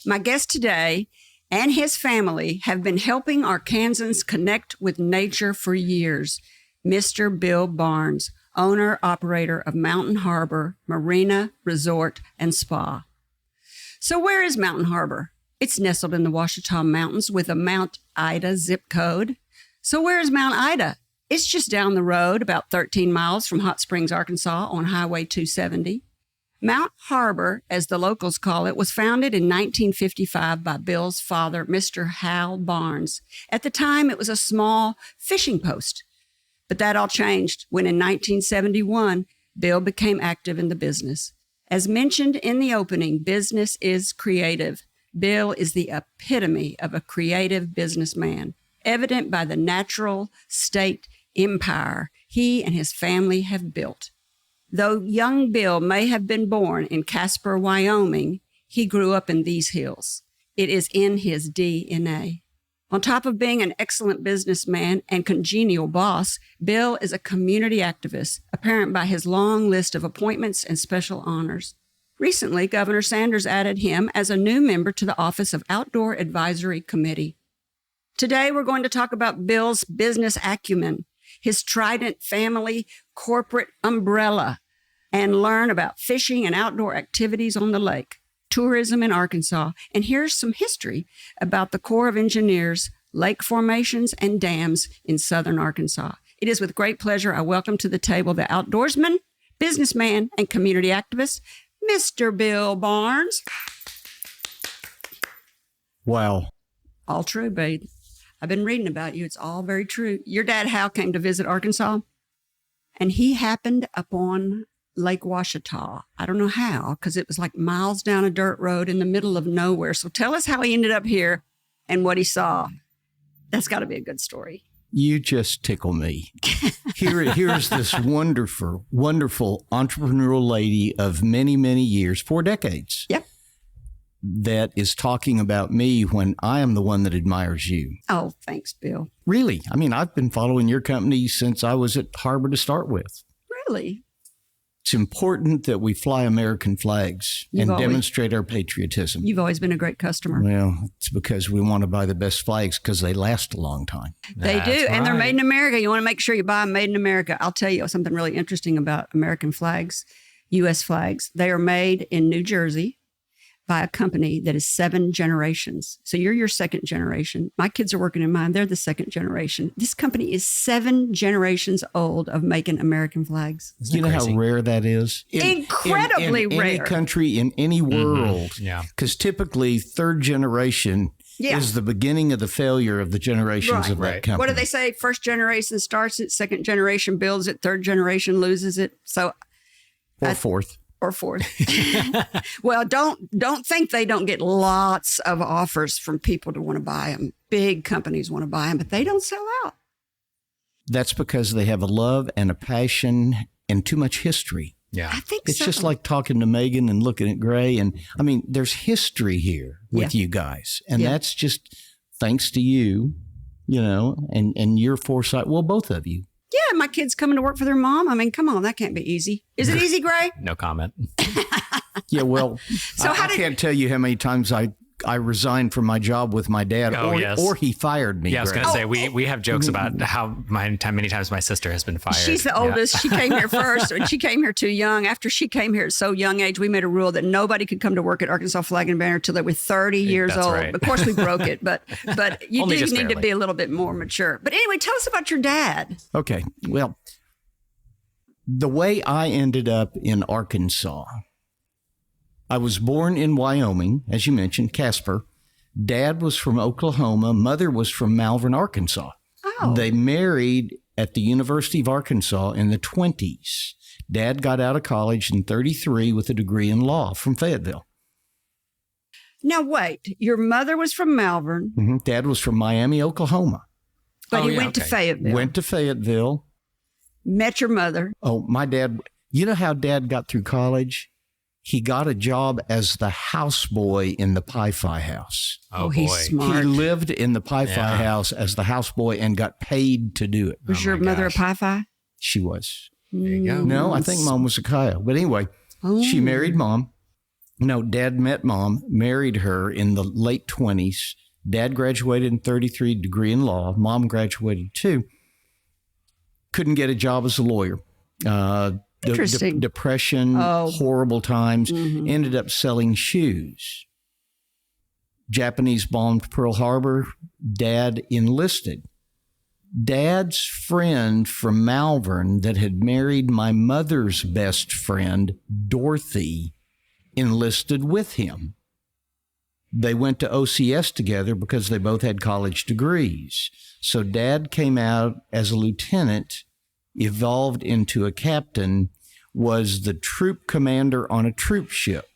My guest today and his family have been helping Arkansans connect with nature for years. Mr. Bill Barnes, owner-operator of Mountain Harbor Marina Resort and Spa. So where is Mountain Harbor? It's nestled in the Ouachita Mountains with a Mount Ida zip code. So where is Mount Ida? It's just down the road, about 13 miles from Hot Springs, Arkansas on Highway 270. Mount Harbor, as the locals call it, was founded in 1955 by Bill's father, Mr. Hal Barnes. At the time, it was a small fishing post. But that all changed when in 1971, Bill became active in the business. As mentioned in the opening, business is creative. Bill is the epitome of a creative businessman, evident by the natural state empire he and his family have built. Though young Bill may have been born in Casper, Wyoming, he grew up in these hills. It is in his DNA. On top of being an excellent businessman and congenial boss, Bill is a community activist, apparent by his long list of appointments and special honors. Recently, Governor Sanders added him as a new member to the Office of Outdoor Advisory Committee. Today, we're going to talk about Bill's business acumen, his Trident family corporate umbrella, and learn about fishing and outdoor activities on the lake, tourism in Arkansas, and here's some history about the Corps of Engineers, lake formations, and dams in southern Arkansas. It is with great pleasure I welcome to the table the outdoorsman, businessman, and community activist, Mr. Bill Barnes. Wow. All true, babe. I've been reading about you. It's all very true. Your dad, Hal, came to visit Arkansas, and he happened upon Lake Ouachita. I don't know how, because it was like miles down a dirt road in the middle of nowhere. So tell us how he ended up here and what he saw. That's got to be a good story. You just tickle me. Here's this wonderful entrepreneurial lady of many, many years, 4 decades. Yep. That is talking about me when I am the one that admires you. Oh, thanks, Bill. Really? I mean, I've been following your company since I was at Harbor to start with. Really? It's important that we fly American flags and demonstrate our patriotism. You've always been a great customer. Well, it's because we want to buy the best flags because they last a long time. They do, and they're made in America. You want to make sure you buy them made in America. I'll tell you something really interesting about American flags, U.S. flags. They are made in New Jersey by a company that is 7 generations. So you're your second generation. My kids are working in mine. They're the second generation. This company is 7 generations old of making American flags. You know how rare that is? Incredibly in rare. Any country, in any world. Mm-hmm. Yeah. Because typically third generation is the beginning of the failure of the generations of that company. What do they say? First generation starts it, second generation builds it, third generation loses it. So, or fourth. Or fourth. Well, don't think they don't get lots of offers from people to want to buy them. Big companies want to buy them, but they don't sell out. That's because they have a love and a passion and too much history. Yeah, I think it's so. just like talking to Megan and looking at Gray. And I mean, there's history here with you guys. And that's just thanks to you, you know, and your foresight. Well, both of you. Yeah, my kids coming to work for their mom. I mean, come on, that can't be easy. Is it easy, Gray? No comment. Yeah, well, So I can't tell you how many times I resigned from my job with my dad, or he fired me. Yeah, I was going to say, we have jokes about how many times my sister has been fired. She's the oldest. She came here first, and she came here too young. After she came here at so young age, we made a rule that nobody could come to work at Arkansas Flag and Banner until they were 30 years old. Right. Of course, we broke it, but you do need barely. to be a little bit more mature. But anyway, tell us about your dad. Okay, well, the way I ended up in Arkansas, I was born in Wyoming, as you mentioned, Casper. Dad was from Oklahoma. Mother was from Malvern, Arkansas. Oh. They married at the University of Arkansas in the 1920s. Dad got out of college in 1933 with a degree in law from Fayetteville. Now, wait. Your mother was from Malvern. Mm-hmm. Dad was from Miami, Oklahoma. But he went to Fayetteville. Went to Fayetteville. Met your mother. Oh, my dad. You know how Dad got through college? He got a job as the houseboy in the Pi-Fi house. Oh, he's smart. He lived in the Pi-Fi house as the houseboy and got paid to do it. Was your mother a Pi-Fi? She was. There you go. No, I think Mom was a Kyle. But anyway, she married Mom. No, Dad met Mom, married her in the late 20s. Dad graduated in 33, degree in law. Mom graduated too. Couldn't get a job as a lawyer. Interesting. Depression, horrible times. Ended up selling shoes. Japanese bombed Pearl Harbor. Dad enlisted. Dad's friend from Malvern that had married my mother's best friend, Dorothy, enlisted with him. They went to OCS together because they both had college degrees. So Dad came out as a lieutenant, evolved into a captain, was the troop commander on a troop ship.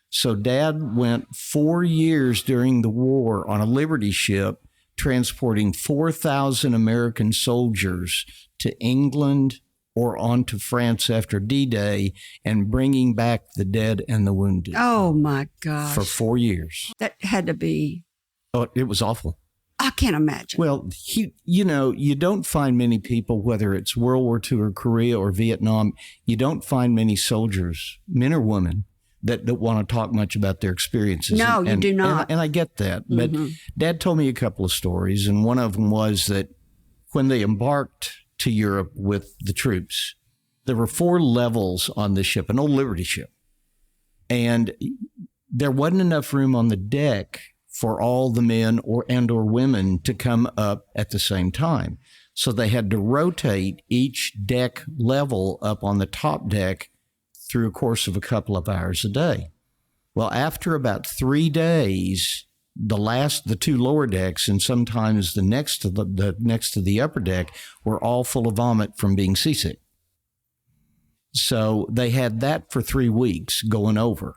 So Dad went 4 years during the war on a Liberty ship, transporting 4,000 American soldiers to England or on to France after D-Day and bringing back the dead and the wounded. Oh, my gosh. For 4 years. That had to be... Oh, it was awful. I can't imagine. Well, you don't find many people, whether it's World War II or Korea or Vietnam, you don't find many soldiers, men or women, that want to talk much about their experiences. No, you do not. And I get that. But Dad told me a couple of stories, and one of them was that when they embarked to Europe with the troops, there were 4 levels on the ship, an old Liberty ship. And there wasn't enough room on the deck for all the men or women to come up at the same time. So they had to rotate each deck level up on the top deck through a course of a couple of hours a day. Well, after about 3 days, the 2 lower decks and sometimes the next to the upper deck were all full of vomit from being seasick. So they had that for 3 weeks going over.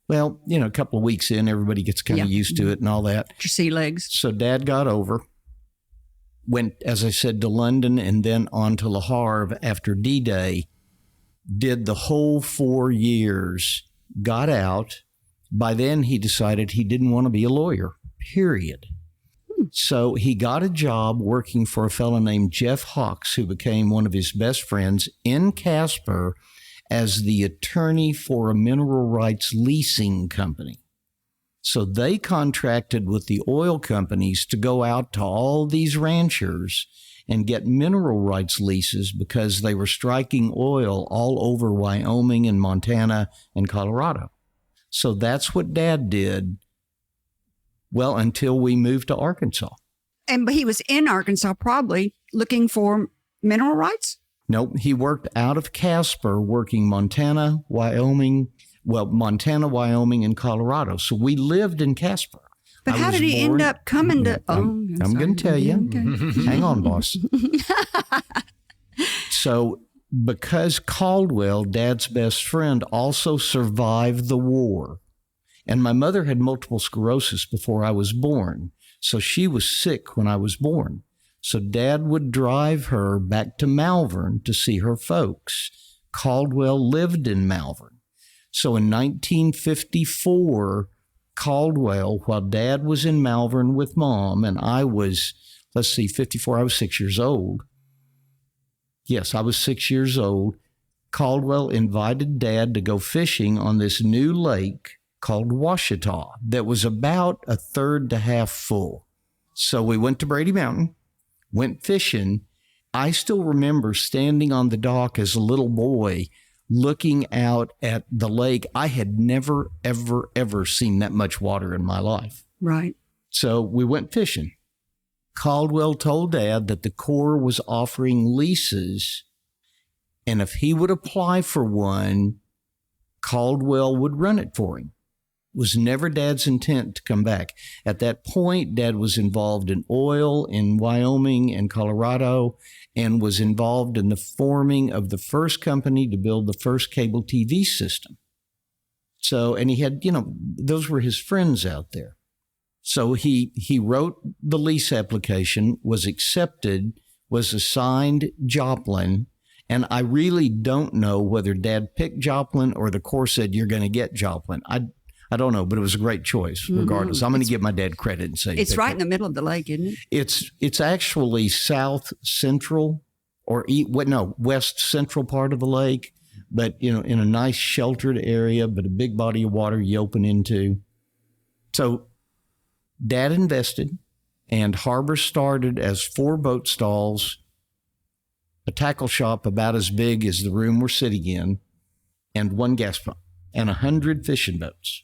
Well, a couple of weeks in, everybody gets kind of used to it and all that. Your sea legs. So Dad got over, went, as I said, to London and then on to Le Havre after D-Day, did the whole 4 years, got out. By then, he decided he didn't want to be a lawyer, period. So he got a job working for a fellow named Jeff Hawks, who became one of his best friends in Casper as the attorney for a mineral rights leasing company. So they contracted with the oil companies to go out to all these ranchers and get mineral rights leases because they were striking oil all over Wyoming and Montana and Colorado. So that's what Dad did, well, until we moved to Arkansas. But he was in Arkansas probably looking for mineral rights? Nope, he worked out of Casper, working Montana, Wyoming, and Colorado. So we lived in Casper. But how did he end up coming to... I'm going to tell you. Okay. Hang on, boss. So because Caldwell, Dad's best friend, also survived the war, and my mother had multiple sclerosis before I was born, so she was sick when I was born. So Dad would drive her back to Malvern to see her folks. Caldwell lived in Malvern. So in 1954, Caldwell, while Dad was in Malvern with Mom, and I was, 54, I was 6 years old. Yes, I was 6 years old. Caldwell invited Dad to go fishing on this new lake called Ouachita that was about a third to half full. So we went to Brady Mountain, went fishing. I still remember standing on the dock as a little boy looking out at the lake. I had never, ever, ever seen that much water in my life. Right. So we went fishing. Caldwell told Dad that the Corps was offering leases, and if he would apply for one, Caldwell would run it for him. It was never Dad's intent to come back. At that point, Dad was involved in oil in Wyoming and Colorado and was involved in the forming of the first company to build the first cable TV system. So, and he had, those were his friends out there. So he wrote the lease application, was accepted, was assigned Joplin, and I really don't know whether Dad picked Joplin or the Corps said, you're going to get Joplin. I don't know, but it was a great choice regardless. Mm-hmm. I'm going to give my dad credit and say it's right in the middle of the lake, isn't it? It's actually south central or west central part of the lake, but, in a nice sheltered area, but a big body of water you open into. So Dad invested, and Harbor started as 4 boat stalls, a tackle shop about as big as the room we're sitting in, and 1 gas pump, and 100 fishing boats.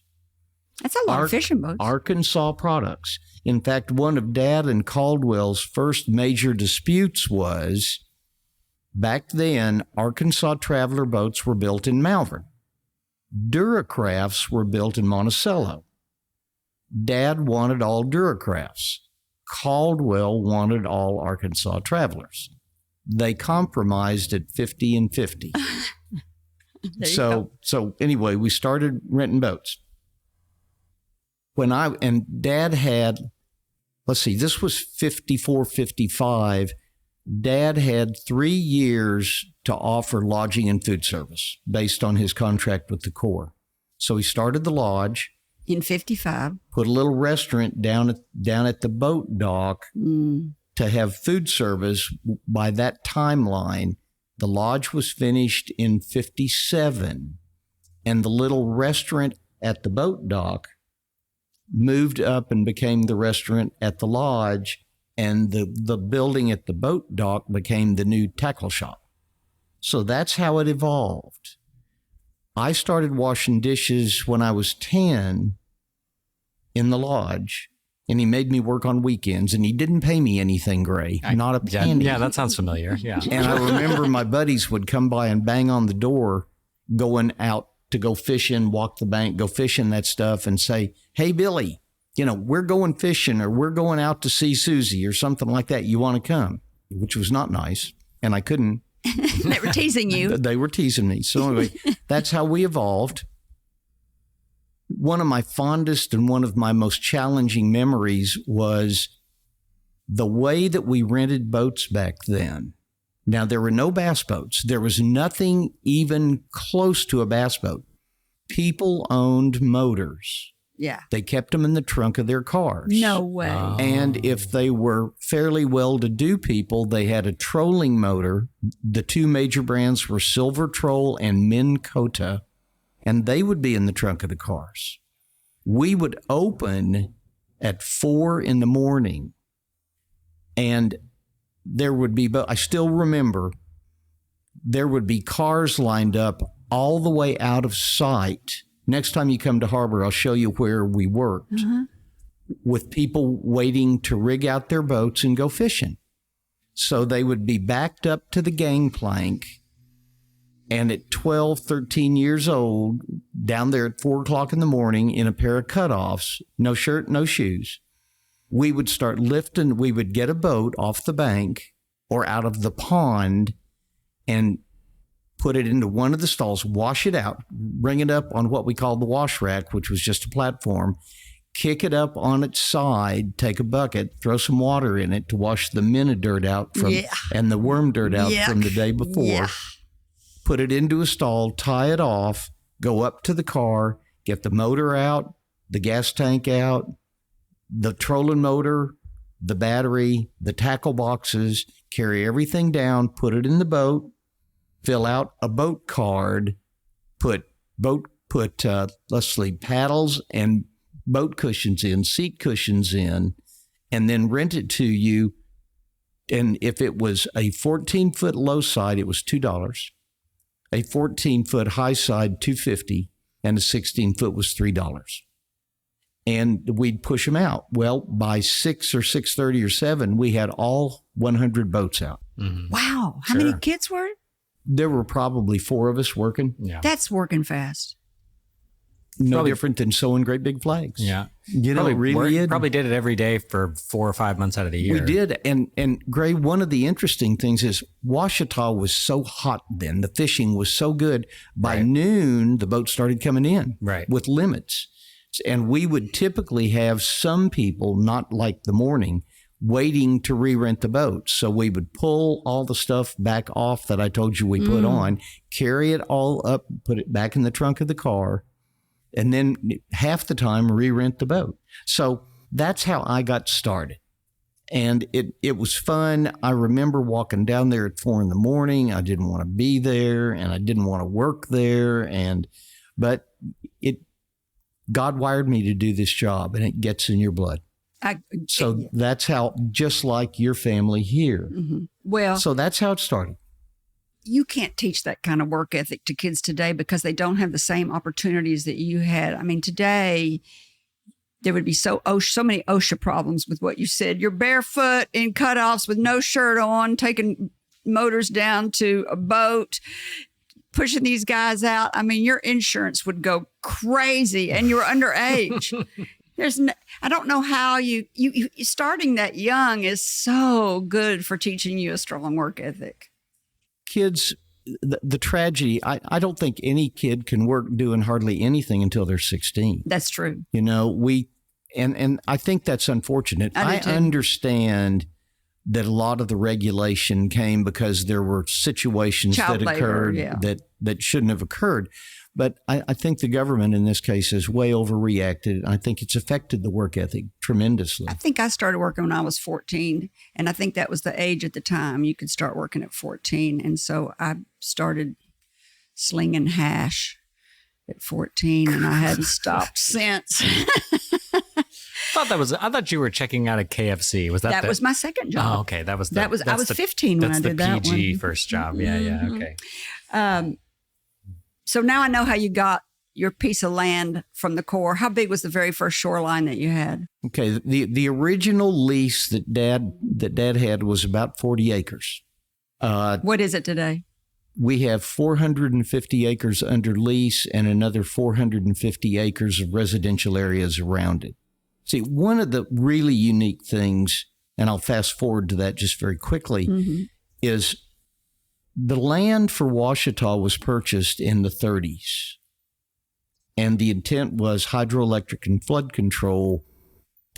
That's a lot of fishing boats. Arkansas products. In fact, one of Dad and Caldwell's first major disputes was, back then, Arkansas Traveler boats were built in Malvern. Duracrafts were built in Monticello. Dad wanted all Duracrafts. Caldwell wanted all Arkansas Travelers. They compromised at 50 and 50. So anyway, we started renting boats. And Dad had, this was 54, 55. Dad had 3 years to offer lodging and food service based on his contract with the Corps. So he started the lodge. In 55. Put a little restaurant down at the boat dock to have food service. By that timeline, the lodge was finished in 57, and the little restaurant at the boat dock moved up and became the restaurant at the lodge, and the building at the boat dock became the new tackle shop. So that's how it evolved. I started washing dishes when I was 10 in the lodge, and he made me work on weekends, and he didn't pay me anything, Gray, not a penny. Yeah, that sounds familiar. Yeah. And I remember my buddies would come by and bang on the door going out to go fishing, walk the bank, go fishing, that stuff, and say, "Hey, Billy, we're going fishing, or we're going out to see Susie or something like that. You want to come?" Which was not nice. And I couldn't. They were teasing you. They were teasing me. So anyway, that's how we evolved. One of my fondest and one of my most challenging memories was the way that we rented boats back then. Now, there were no bass boats. There was nothing even close to a bass boat. People owned motors. Yeah. They kept them in the trunk of their cars. No way. And if they were fairly well-to-do people, they had a trolling motor. The 2 major brands were Silver Troll and Minn Kota, and they would be in the trunk of the cars. We would open at 4 in the morning, and there would be, I still remember, there would be cars lined up all the way out of sight. Next time you come to Harbor, I'll show you where we worked, with people waiting to rig out their boats and go fishing. So they would be backed up to the gangplank, and at 12, 13 years old, down there at 4 o'clock in the morning in a pair of cutoffs, no shirt, no shoes, we would start lifting. We would get a boat off the bank or out of the pond and put it into one of the stalls, wash it out, bring it up on what we called the wash rack, which was just a platform, kick it up on its side, take a bucket, throw some water in it to wash the minnow dirt out from and the worm dirt out from the day before, put it into a stall, tie it off, go up to the car, get the motor out, the gas tank out, the trolling motor, the battery, the tackle boxes, carry everything down, put it in the boat, fill out a boat card, put paddles and boat cushions in, seat cushions in, and then rent it to you. And if it was a 14-foot low side, it was $2. A 14-foot high side, $2.50, and a 16-foot was $3. And we'd push them out. Well, by 6 or 6:30 or 7, we had all 100 boats out. Mm-hmm. Wow. How many kids were it? There were probably 4 of us working. Yeah. That's working fast. No different than sewing great big flags. Yeah. Probably did it every day for 4 or 5 months out of the year. We did. And Gray, one of the interesting things is Ouachita was so hot then. The fishing was so good. By noon, the boats started coming in with limits. And we would typically have some people, not like the morning, waiting to re-rent the boat. So we would pull all the stuff back off that I told you we put on, carry it all up, put it back in the trunk of the car, and then half the time re-rent the boat. So that's how I got started. And it was fun. I remember walking down there at 4 a.m. I didn't want to be there, and I didn't want to work there. But God wired me to do this job, and it gets in your blood. So that's how, just like your family here. Mm-hmm. Well, so that's how it started. You can't teach that kind of work ethic to kids today because they don't have the same opportunities that you had. I mean, today there would be so many OSHA problems with what you said. You're barefoot in cutoffs with no shirt on, taking motors down to a boat, pushing these guys out. I mean, your insurance would go crazy, and you were underage. I don't know how you starting that young is so good for teaching you a strong work ethic. Kids, the tragedy, I don't think any kid can work doing hardly anything until they're 16. That's true. You know, and I think that's unfortunate. I understand that a lot of the regulation came because there were situations that occurred that shouldn't have occurred. But I think the government in this case has way overreacted. I think it's affected the work ethic tremendously. I think I started working when I was 14, and I think that was the age at the time. You could start working at 14. And so I started slinging hash at 14, and I hadn't stopped since. I thought you were checking out a KFC. Was that was my second job? Oh, okay. I was 15 when I did that one. That's the PG first job. Yeah. Okay. So now I know how you got your piece of land from the Corps. How big was the very first shoreline that you had? Okay. The original lease that Dad had was about 40 acres. What is it today? We have 450 acres under lease and another 450 acres of residential areas around it. See, one of the really unique things, and I'll fast forward to that just very quickly, is the land for Ouachita was purchased in the 30s. And the intent was hydroelectric and flood control,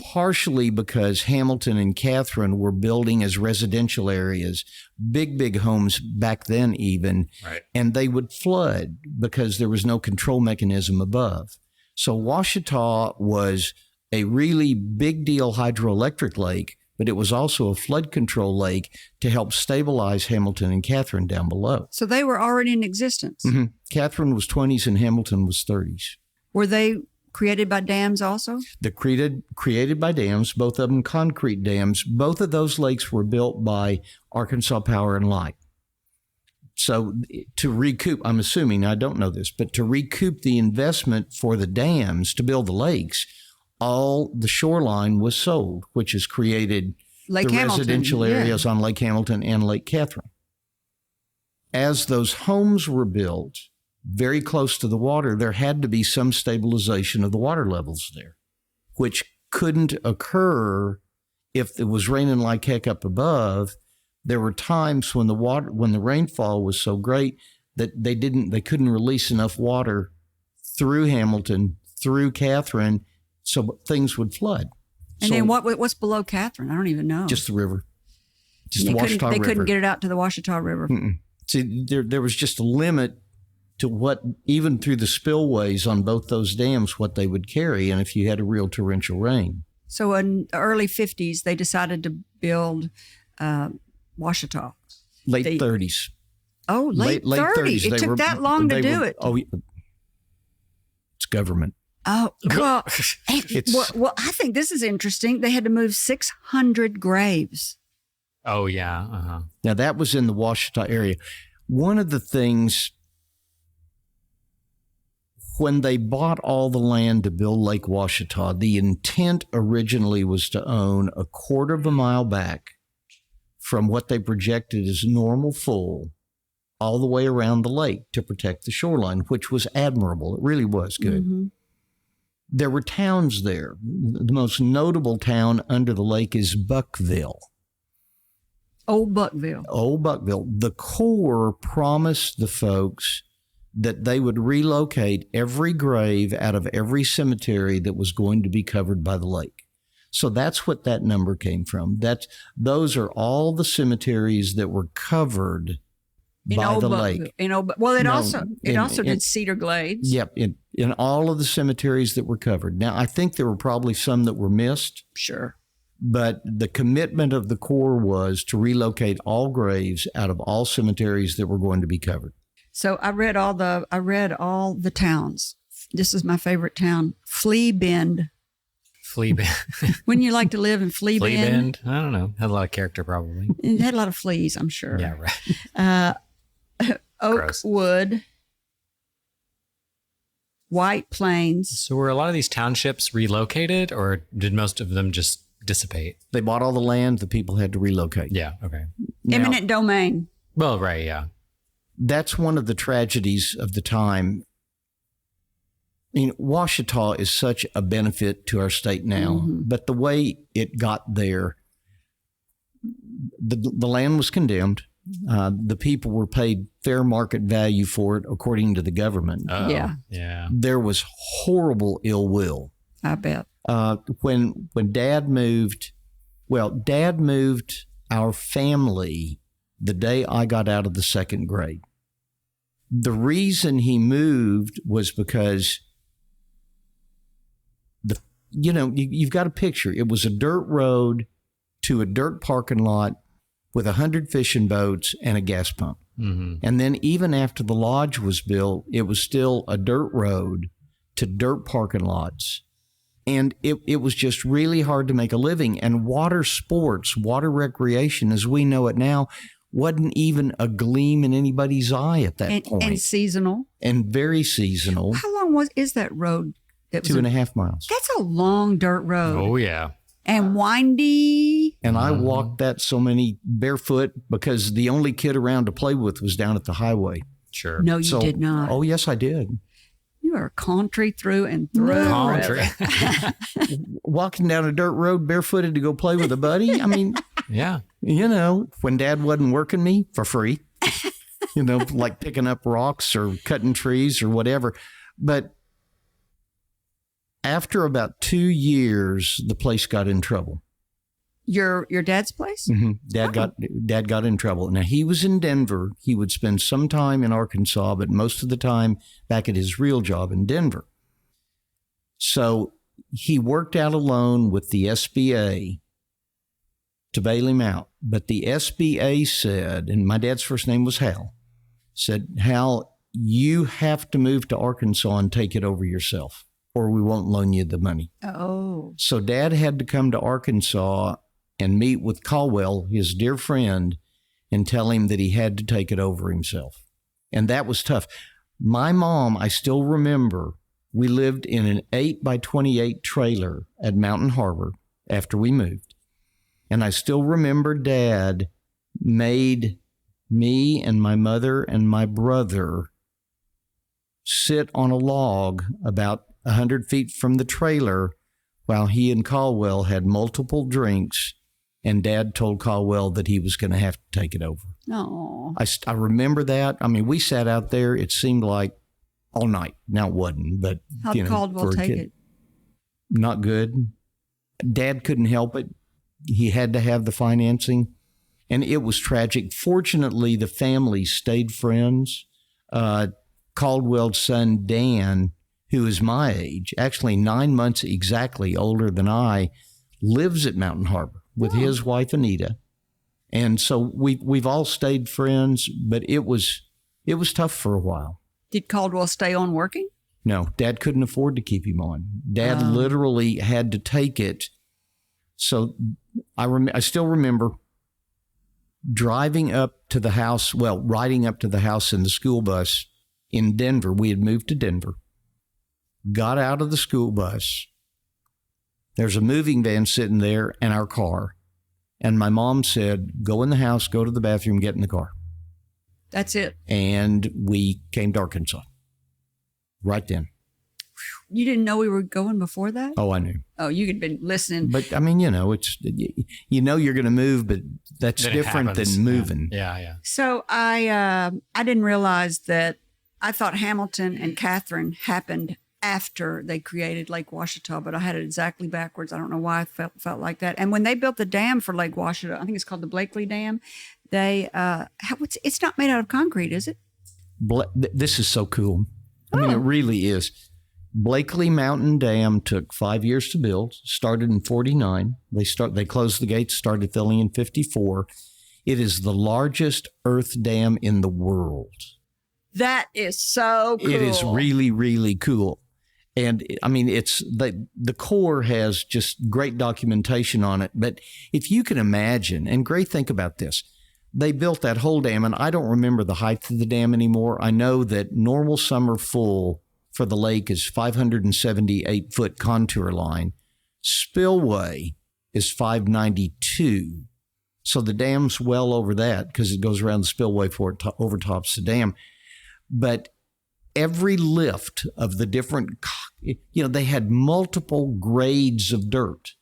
partially because Hamilton and Catherine were building as residential areas, big homes back then even, right. And they would flood because there was no control mechanism above. So Ouachita was a really big deal hydroelectric lake, but it was also a flood control lake to help stabilize Hamilton and Catherine down below. So they were already in existence. Mm-hmm. Catherine was 20s and Hamilton was 30s. Were they created by dams also? They're created by dams, both of them concrete dams. Both of those lakes were built by Arkansas Power and Light. So to recoup, I'm assuming, I don't know this, but to recoup the investment for the dams to build the lakes, all the shoreline was sold, which has created Lake Hamilton, residential areas on Lake Hamilton and Lake Catherine. As those homes were built very close to the water, there had to be some stabilization of the water levels there, which couldn't occur if it was raining like heck up above. There were times when the rainfall was so great that they couldn't release enough water through Hamilton, through Catherine, so things would flood. And then what's below Catherine? I don't even know. Just the river. Just the Ouachita River. They couldn't get it out to the Ouachita River. Mm-mm. See, there was just a limit to what, even through the spillways on both those dams, what they would carry, and if you had a real torrential rain. So in the early 50s, they decided to build Ouachita. Late 30s. Oh, late 30s. It took that long to do it. Oh, it's government. Oh, well, I think this is interesting. They had to move 600 graves. Oh, yeah. Uh-huh. Now, that was in the Ouachita area. One of the things, when they bought all the land to build Lake Ouachita, the intent originally was to own a quarter of a mile back from what they projected as normal full all the way around the lake to protect the shoreline, which was admirable. It really was good. Mm-hmm. There were towns there. The most notable town under the lake is Buckville. Old Buckville. Old Buckville. The Corps promised the folks that they would relocate every grave out of every cemetery that was going to be covered by the lake. So that's what that number came from. Those are all the cemeteries that were covered by the lake. It also did Cedar Glades. Yep, in all of the cemeteries that were covered. Now, I think there were probably some that were missed. Sure. But the commitment of the Corps was to relocate all graves out of all cemeteries that were going to be covered. So I read all the towns. This is my favorite town, Flea Bend. Flea Bend. Wouldn't you like to live in Flea Flea Bend? Bend? I don't know. Had a lot of character probably. It had a lot of fleas, I'm sure. Yeah, right. Gross. Oakwood, White Plains. So were a lot of these townships relocated, or did most of them just dissipate? They bought all the land. The people had to relocate. Yeah. Okay. Eminent domain. Well, right. Yeah. That's one of the tragedies of the time. I mean, Ouachita is such a benefit to our state now, but the way it got there, the land was condemned. The people were paid fair market value for it, according to the government. Oh, Yeah. Yeah. There was horrible ill will. I bet. When Dad moved, Dad moved our family the day I got out of the second grade. The reason he moved was because you've got a picture. It was a dirt road to a dirt parking lot with 100 fishing boats and a gas pump. Mm-hmm. And then even after the lodge was built, it was still a dirt road to dirt parking lots. And it was just really hard to make a living. And water sports, water recreation, as we know it now, wasn't even a gleam in anybody's eye at that point. And seasonal. And very seasonal. How long is that road? That was 2.5 miles. That's a long dirt road. Oh, yeah. And windy. And I walked that so many barefoot because the only kid around to play with was down at the highway. Sure. No, you did not. Oh, yes, I did. You are country through and through. Country. Walking down a dirt road barefooted to go play with a buddy. I mean, Yeah. When Dad wasn't working me for free, like picking up rocks or cutting trees or whatever. But after about 2 years, the place got in trouble. Your dad's place? Mm-hmm. Dad got in trouble. Now, he was in Denver. He would spend some time in Arkansas, but most of the time back at his real job in Denver. So he worked out a loan with the SBA to bail him out. But the SBA said, and my dad's first name was Hal, said, Hal, you have to move to Arkansas and take it over yourself, or we won't loan you the money. Oh. So Dad had to come to Arkansas and meet with Caldwell, his dear friend, and tell him that he had to take it over himself. And that was tough. My mom, I still remember, we lived in an 8x28 trailer at Mountain Harbor after we moved. And I still remember Dad made me and my mother and my brother sit on a log about 100 feet from the trailer while he and Caldwell had multiple drinks, and Dad told Caldwell that he was going to have to take it over. No. I remember that. I mean, we sat out there, it seemed like all night. Now it wasn't, but How'd Caldwell take it? Not good. Dad couldn't help it. He had to have the financing, and it was tragic. Fortunately, the family stayed friends. Caldwell's son, Dan, who is my age, actually 9 months exactly older than I, lives at Mountain Harbor with his wife, Anita. And so we've all stayed friends, but it was tough for a while. Did Caldwell stay on working? No, Dad couldn't afford to keep him on. Dad literally had to take it. So I still remember driving up to the house, riding up to the house in the school bus in Denver. We had moved to Denver. Got out of the school bus. There's a moving van sitting there and our car. And my mom said, go in the house, go to the bathroom, get in the car. That's it. And we came to Arkansas right then. You didn't know we were going before that? Oh, I knew. Oh, you had been listening. But I mean, it's, you're going to move, but that's Then it different happens. than moving. Yeah. So I didn't realize that. I thought Hamilton and Catherine happened after they created Lake Ouachita, but I had it exactly backwards. I don't know why I felt like that. And when they built the dam for Lake Ouachita, I think it's called the Blakely Dam, it's not made out of concrete, is it? This is so cool. I mean, it really is. Blakely Mountain Dam took 5 years to build, started in 49. They closed the gates, started filling in 54. It is the largest earth dam in the world. That is so cool. It is really, really cool. And I mean, it's the Corps has just great documentation on it. But if you can imagine, and Gray, think about this. They built that whole dam, and I don't remember the height of the dam anymore. I know that normal summer full for the lake is 578-foot contour line. Spillway is 592. So the dam's well over that because it goes around the spillway before it overtops the dam. But every lift of the different, they had multiple grades of dirt,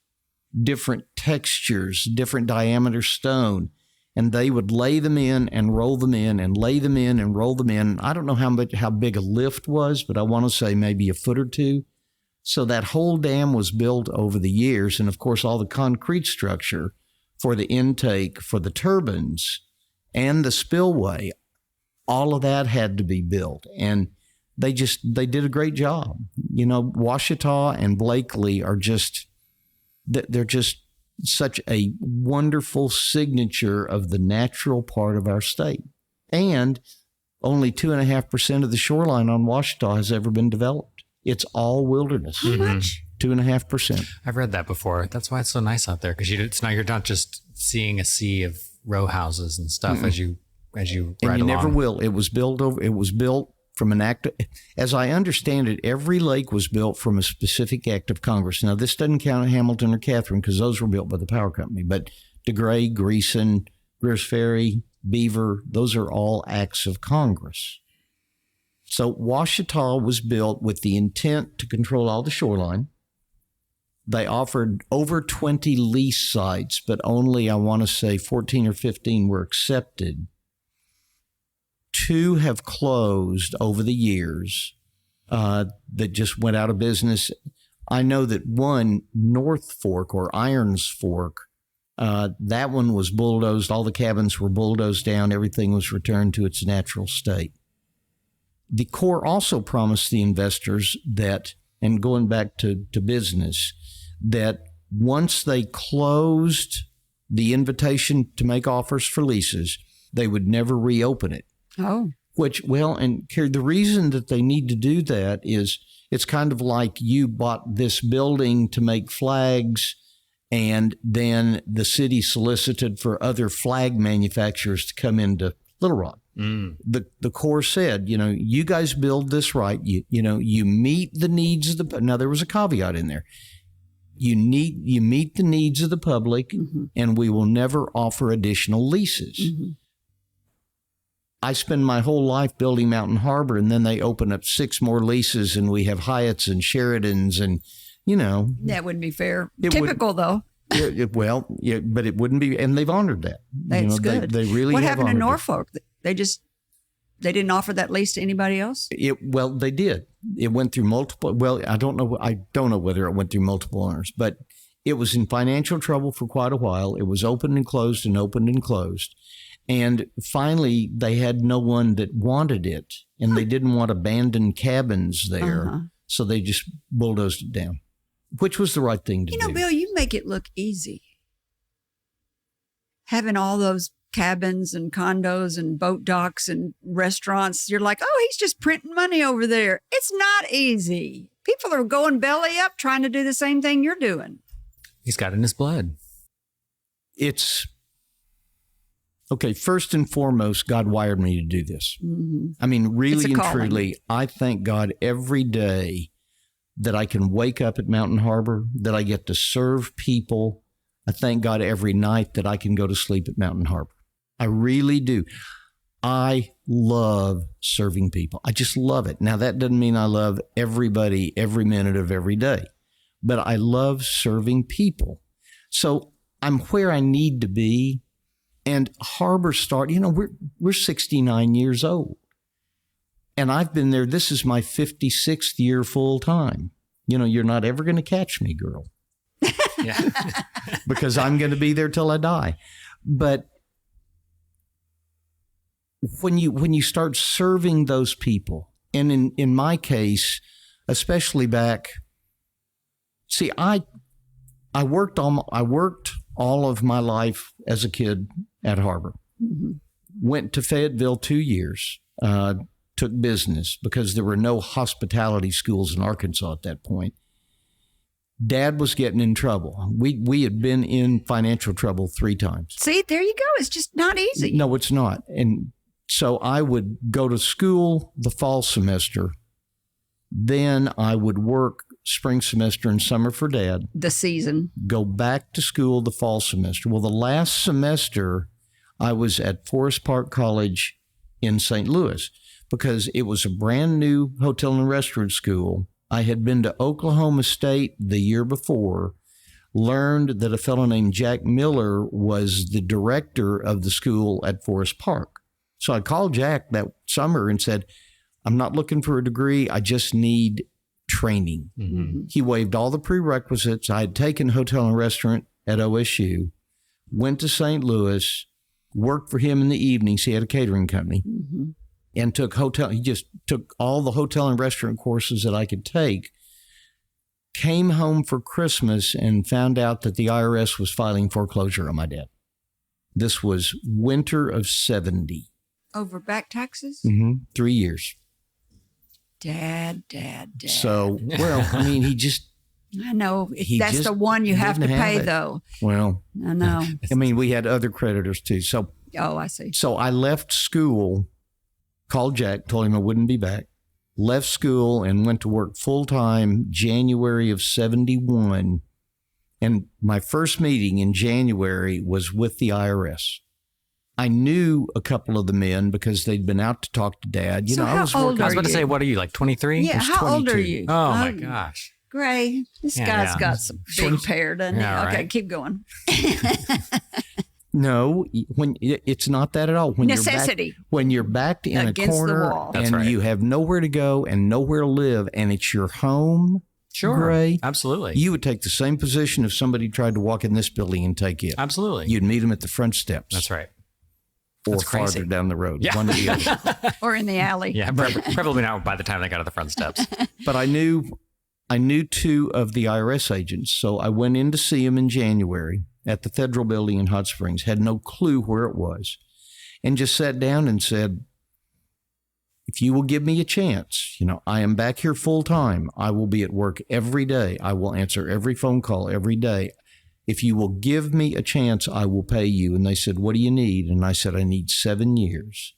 different textures, different diameter stone. And they would lay them in and roll them in and lay them in and roll them in. I don't know how big a lift was, but I want to say maybe a foot or two. So that whole dam was built over the years. And of course, all the concrete structure for the intake, for the turbines and the spillway, all of that had to be built. And they did a great job. Ouachita and Blakely they're just such a wonderful signature of the natural part of our state. And only 2.5% of the shoreline on Ouachita has ever been developed. It's all wilderness. How much? 2.5%. I've read that before. That's why it's so nice out there, because now you're not just seeing a sea of row houses and stuff as you ride along. And you never will. It was built from an act, as I understand it, every lake was built from a specific act of Congress. Now, this doesn't count Hamilton or Catherine because those were built by the power company, but DeGray, Greason, Greers Ferry, Beaver, those are all acts of Congress. So Ouachita was built with the intent to control all the shoreline. They offered over 20 lease sites, but only, I want to say, 14 or 15 were accepted. 2 have closed over the years that just went out of business. I know that one, North Fork or Irons Fork, that one was bulldozed. All the cabins were bulldozed down. Everything was returned to its natural state. The Corps also promised the investors that, and going back to business, that once they closed the invitation to make offers for leases, they would never reopen it. Oh. And Kerry, the reason that they need to do that is it's kind of like you bought this building to make flags, and then the city solicited for other flag manufacturers to come into Little Rock. The Corps said, you guys build this right. You meet the needs of the. Now there was a caveat in there. You meet the needs of the public, and we will never offer additional leases. Mm-hmm. I spend my whole life building Mountain Harbor, and then they open up 6 more leases, and we have Hyatts and Sheratons, and that wouldn't be fair. Typical though. But it wouldn't be, and they've honored that. That's good. They really. What have happened in honored Norfolk? They didn't offer that lease to anybody else. They did. It went through multiple. Well, I don't know whether it went through multiple owners, but it was in financial trouble for quite a while. It was opened and closed and opened and closed. And finally, they had no one that wanted it, and they didn't want abandoned cabins there. So they just bulldozed it down, which was the right thing to do. Bill, you make it look easy. Having all those cabins and condos and boat docks and restaurants, you're like, oh, he's just printing money over there. It's not easy. People are going belly up trying to do the same thing you're doing. He's got it in his blood. It's... Okay, first and foremost, God wired me to do this. Mm-hmm. I mean, really and truly, I thank God every day that I can wake up at Mountain Harbor, that I get to serve people. I thank God every night that I can go to sleep at Mountain Harbor. I really do. I love serving people. I just love it. Now, that doesn't mean I love everybody every minute of every day, but I love serving people. So I'm where I need to be. And Harbor we're 69 years old. And I've been there. This is my 56th year full time. You're not ever going to catch me, girl. Yeah. Because I'm going to be there till I die. But when you start serving those people, and in my case, especially back. See, I worked all of my life as a kid at Harbor. Mm-hmm. Went to Fayetteville 2 years. Took business because there were no hospitality schools in Arkansas at that point. Dad was getting in trouble. We had been in financial trouble 3 times. See, there you go. It's just not easy. No, it's not. And so I would go to school the fall semester. Then I would work spring semester and summer for Dad. The season. Go back to school the fall semester. Well, the last semester I was at Forest Park College in St. Louis because it was a brand new hotel and restaurant school. I had been to Oklahoma State the year before, learned that a fellow named Jack Miller was the director of the school at Forest Park. So I called Jack that summer and said, I'm not looking for a degree. I just need training. Mm-hmm. He waived all the prerequisites. I had taken hotel and restaurant at OSU, went to St. Louis, worked for him in the evenings. He had a catering company. Mm-hmm. And he just took all the hotel and restaurant courses that I could take, came home for Christmas and found out that the IRS was filing foreclosure on my dad. This was winter of 70. Over back taxes? 3 years. Dad. So, well, I mean, I know. That's just the one you have to didn't have pay, it. though. Well, I know. I mean, we had other creditors too. So Oh, I see. So I left school, called Jack, told him I wouldn't be back, left school and went to work full-time January of 71. And my first meeting in January was with the IRS. I knew a couple of the men because they'd been out to talk to Dad. So I was how old working. I was are about to say, you? what are you, like 23? Yeah, was how old are 22. you? Oh, my gosh. Gray, this Yeah, guy's yeah. got some big hair, doesn't he? Yeah, Okay, right. keep going. No, it's not that at all. Necessity. When you're backed in Against a the corner wall. That's and right. you have nowhere to go and nowhere to live, and it's your home, Sure. Gray, Absolutely. you would take the same position if somebody tried to walk in this building and take it. Absolutely. You'd meet them at the front steps. That's right. Or That's crazy. farther down the road. Yeah. One or the other. Or in the alley. Yeah, probably not by the time they got to the front steps. But I knew two of the IRS agents, so I went in to see them in January at the Federal Building in Hot Springs. Had no clue where it was, and just sat down and said, if you will give me a chance, I am back here full time. I will be at work every day. I will answer every phone call every day. If you will give me a chance, I will pay you. And they said, what do you need? And I said, I need 7 years.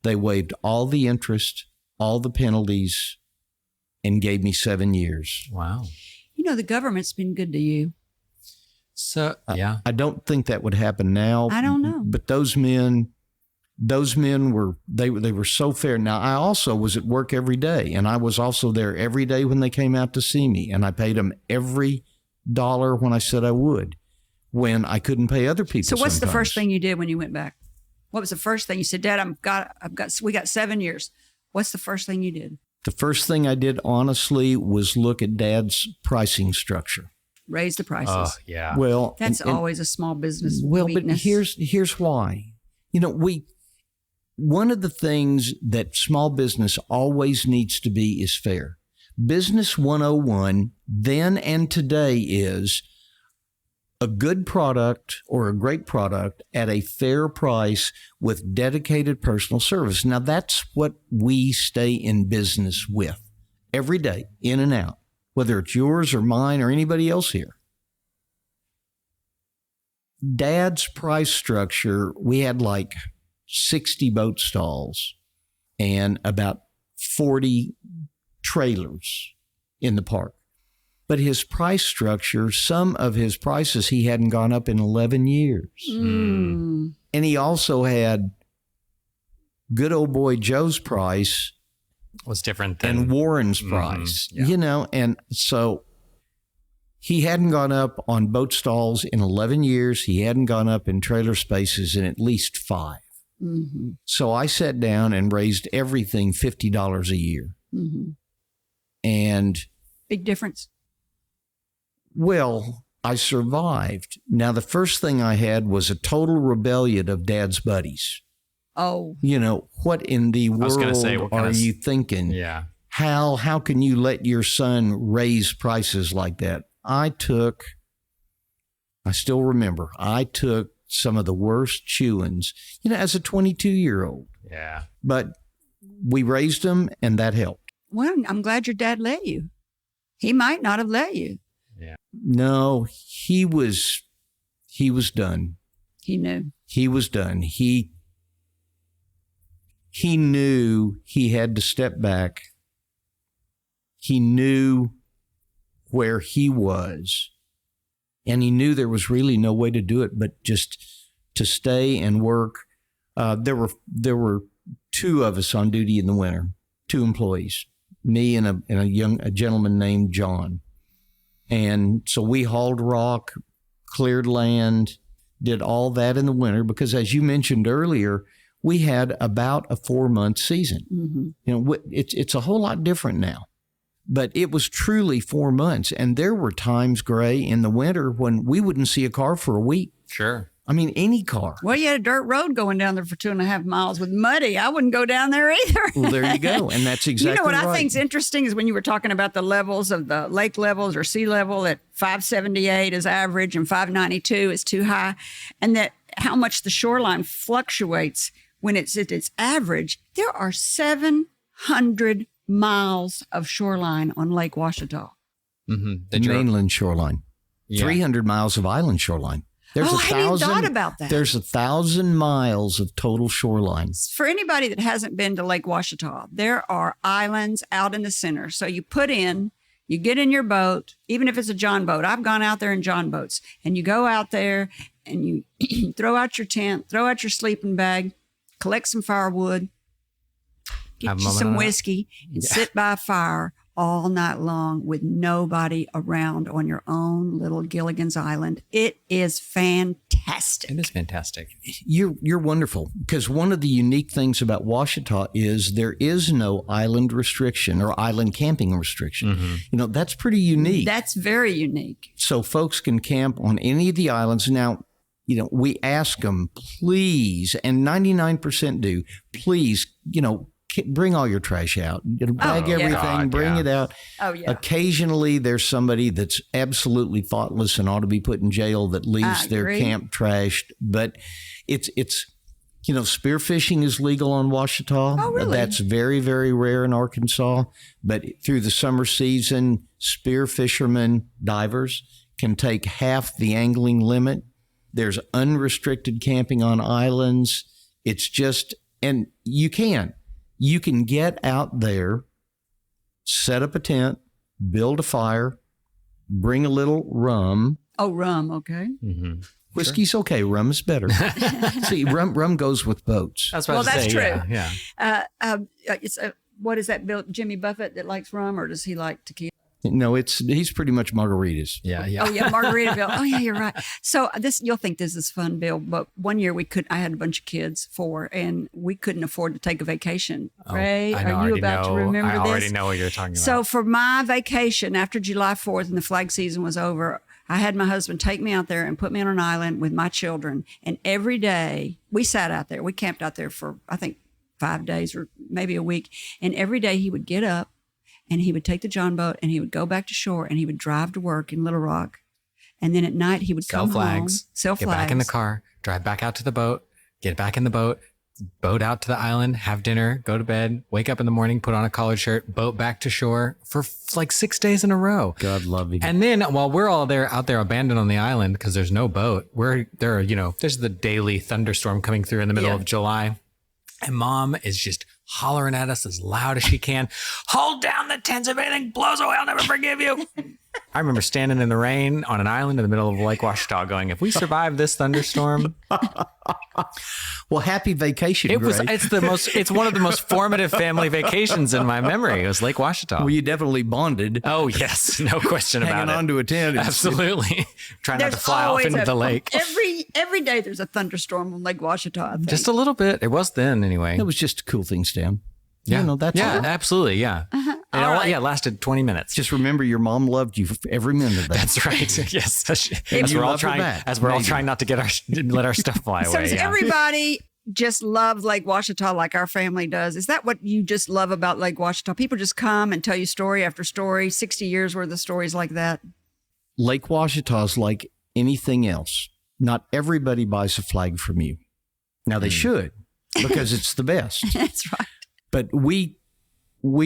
They waived all the interest, all the penalties, and gave me 7 years. Wow. The government's been good to you. So, yeah. I don't think that would happen now. I don't know. But those men were so fair. Now, I also was at work every day, and I was also there every day when they came out to see me, and I paid them every dollar when I said I would, when I couldn't pay other people. So what's the sometimes. first thing you did when you went back? What was the first thing you said? Dad, we got 7 years. What's the first thing you did? The first thing I did, honestly, was look at Dad's pricing structure. Raise the prices. Oh, yeah. Well, That's and- always a small business Well, weakness. but here's why. One of the things that small business always needs to be is fair. Business 101 then and today is a good product or a great product at a fair price with dedicated personal service. Now, that's what we stay in business with every day, in and out, whether it's yours or mine or anybody else here. Dad's price structure, we had like 60 boat stalls and about 40 trailers in the park. But his price structure, some of his prices, he hadn't gone up in 11 years. Mm. And he also had good old boy Joe's price Was different than and Warren's price, yeah. And so he hadn't gone up on boat stalls in 11 years. He hadn't gone up in trailer spaces in at least 5. Mm-hmm. So I sat down and raised everything $50 a year. Mm-hmm. And, Big difference. well, I survived. Now, the first thing I had was a total rebellion of Dad's buddies. Oh, What in the was gonna world say, what kind are of- you thinking? Yeah. Hal, how can you let your son raise prices like that? I still remember, I took some of the worst chewings, as a 22-year-old. Yeah. But we raised them, and that helped. Well, I'm glad your dad let you. He might not have let you. Yeah. No, he was done. He knew. He was done. He knew he had to step back. He knew where he was, and he knew there was really no way to do it but just to stay and work. There were two of us on duty in the winter, two employees, me and a gentleman named John. And so we hauled rock, cleared land, did all that in the winter because, as you mentioned earlier, we had about a 4-month season. Mm-hmm. It's a whole lot different now, but it was truly 4 months. And there were times, Gray, in the winter when we wouldn't see a car for a week. Sure. I mean, any car. Well, you had a dirt road going down there for 2.5 miles with muddy. I wouldn't go down there either. Well, there you go. And that's exactly what right. I think is interesting is when you were talking about the levels of the lake levels or sea level at 578 is average and 592 is too high, and that how much the shoreline fluctuates when it's at its average. There are 700 miles of shoreline on Lake Ouachita. Mm-hmm. The mainland shoreline. Yeah. 300 miles of island shoreline. I hadn't thought about that. There's 1,000 miles of total shoreline. For anybody that hasn't been to Lake Ouachita, there are islands out in the center. So you get in your boat, even if it's a John boat. I've gone out there in John boats. And you go out there and you throw out your tent, throw out your sleeping bag, collect some firewood, get you some whiskey, and sit by a fire all night long with nobody around on your own little Gilligan's Island. It is fantastic. It is fantastic. You're wonderful, because one of the unique things about Ouachita is there is no island restriction or island camping restriction. Mm-hmm. That's pretty unique. That's very unique. So folks can camp on any of the islands. Now, we ask them, please, and 99% do, please, bring all your trash out. Bag everything, bring it out. Oh, yeah. Occasionally, there's somebody that's absolutely thoughtless and ought to be put in jail that leaves their camp trashed. But it's spearfishing is legal on Ouachita. Oh, really? That's very, very rare in Arkansas. But through the summer season, spear fishermen, divers, can take half the angling limit. There's unrestricted camping on islands. It's just, and you can get out there, set up a tent, build a fire, bring a little rum. Oh, rum, okay. Mm-hmm. Whiskey's okay. Rum is better. See, rum goes with boats. That's what I was saying. True. Yeah. What is that, Bill? Jimmy Buffett that likes rum, or does he like tequila? No, he's pretty much margaritas. Yeah. Oh yeah, Margaritaville. Oh yeah, you're right. So you'll think this is fun, Bill. But one year I had a bunch of kids, 4, and we couldn't afford to take a vacation. Ray, are you about to remember this? I already know what you're talking about. So for my vacation after July 4th and the flag season was over, I had my husband take me out there and put me on an island with my children. And every day we sat out there. We camped out there for, I think, 5 days or maybe a week. And every day he would get up and he would take the John boat and he would go back to shore and he would drive to work in Little Rock. And then at night he would come home, sell flags. Get back in the car, drive back out to the boat, get back in the boat out to the island, have dinner, go to bed, wake up in the morning, put on a collared shirt, boat back to shore for like 6 days in a row. God love you. And then while we're all out there abandoned on the island because there's no boat, there's the daily thunderstorm coming through in the middle of July. And Mom is just hollering at us as loud as she can. Hold down the tents. If anything blows away, I'll never forgive you. I remember standing in the rain on an island in the middle of Lake Ouachita going, if we survive this thunderstorm. Well, happy vacation, Gray. It's one of the most formative family vacations in my memory. It was Lake Ouachita. Well, you definitely bonded. Oh, yes. No question about it. Hanging onto a tent. Absolutely. Trying not to fly off into the lake. Every day there's a thunderstorm on Lake Ouachita, I think. Just a little bit. It was then anyway. It was just to cool things down. Yeah. That's all. Absolutely. Yeah. Uh-huh. It lasted 20 minutes. Just remember, your mom loved you for every minute of that. That's right. Yes. As we're all trying not to let our stuff fly away. So everybody, just love Lake Ouachita like our family does? Is that what you just love about Lake Ouachita? People just come and tell you story after story, 60 years worth of stories like that. Lake Ouachita is like anything else. Not everybody buys a flag from you. Now they should, because it's the best. That's right. But we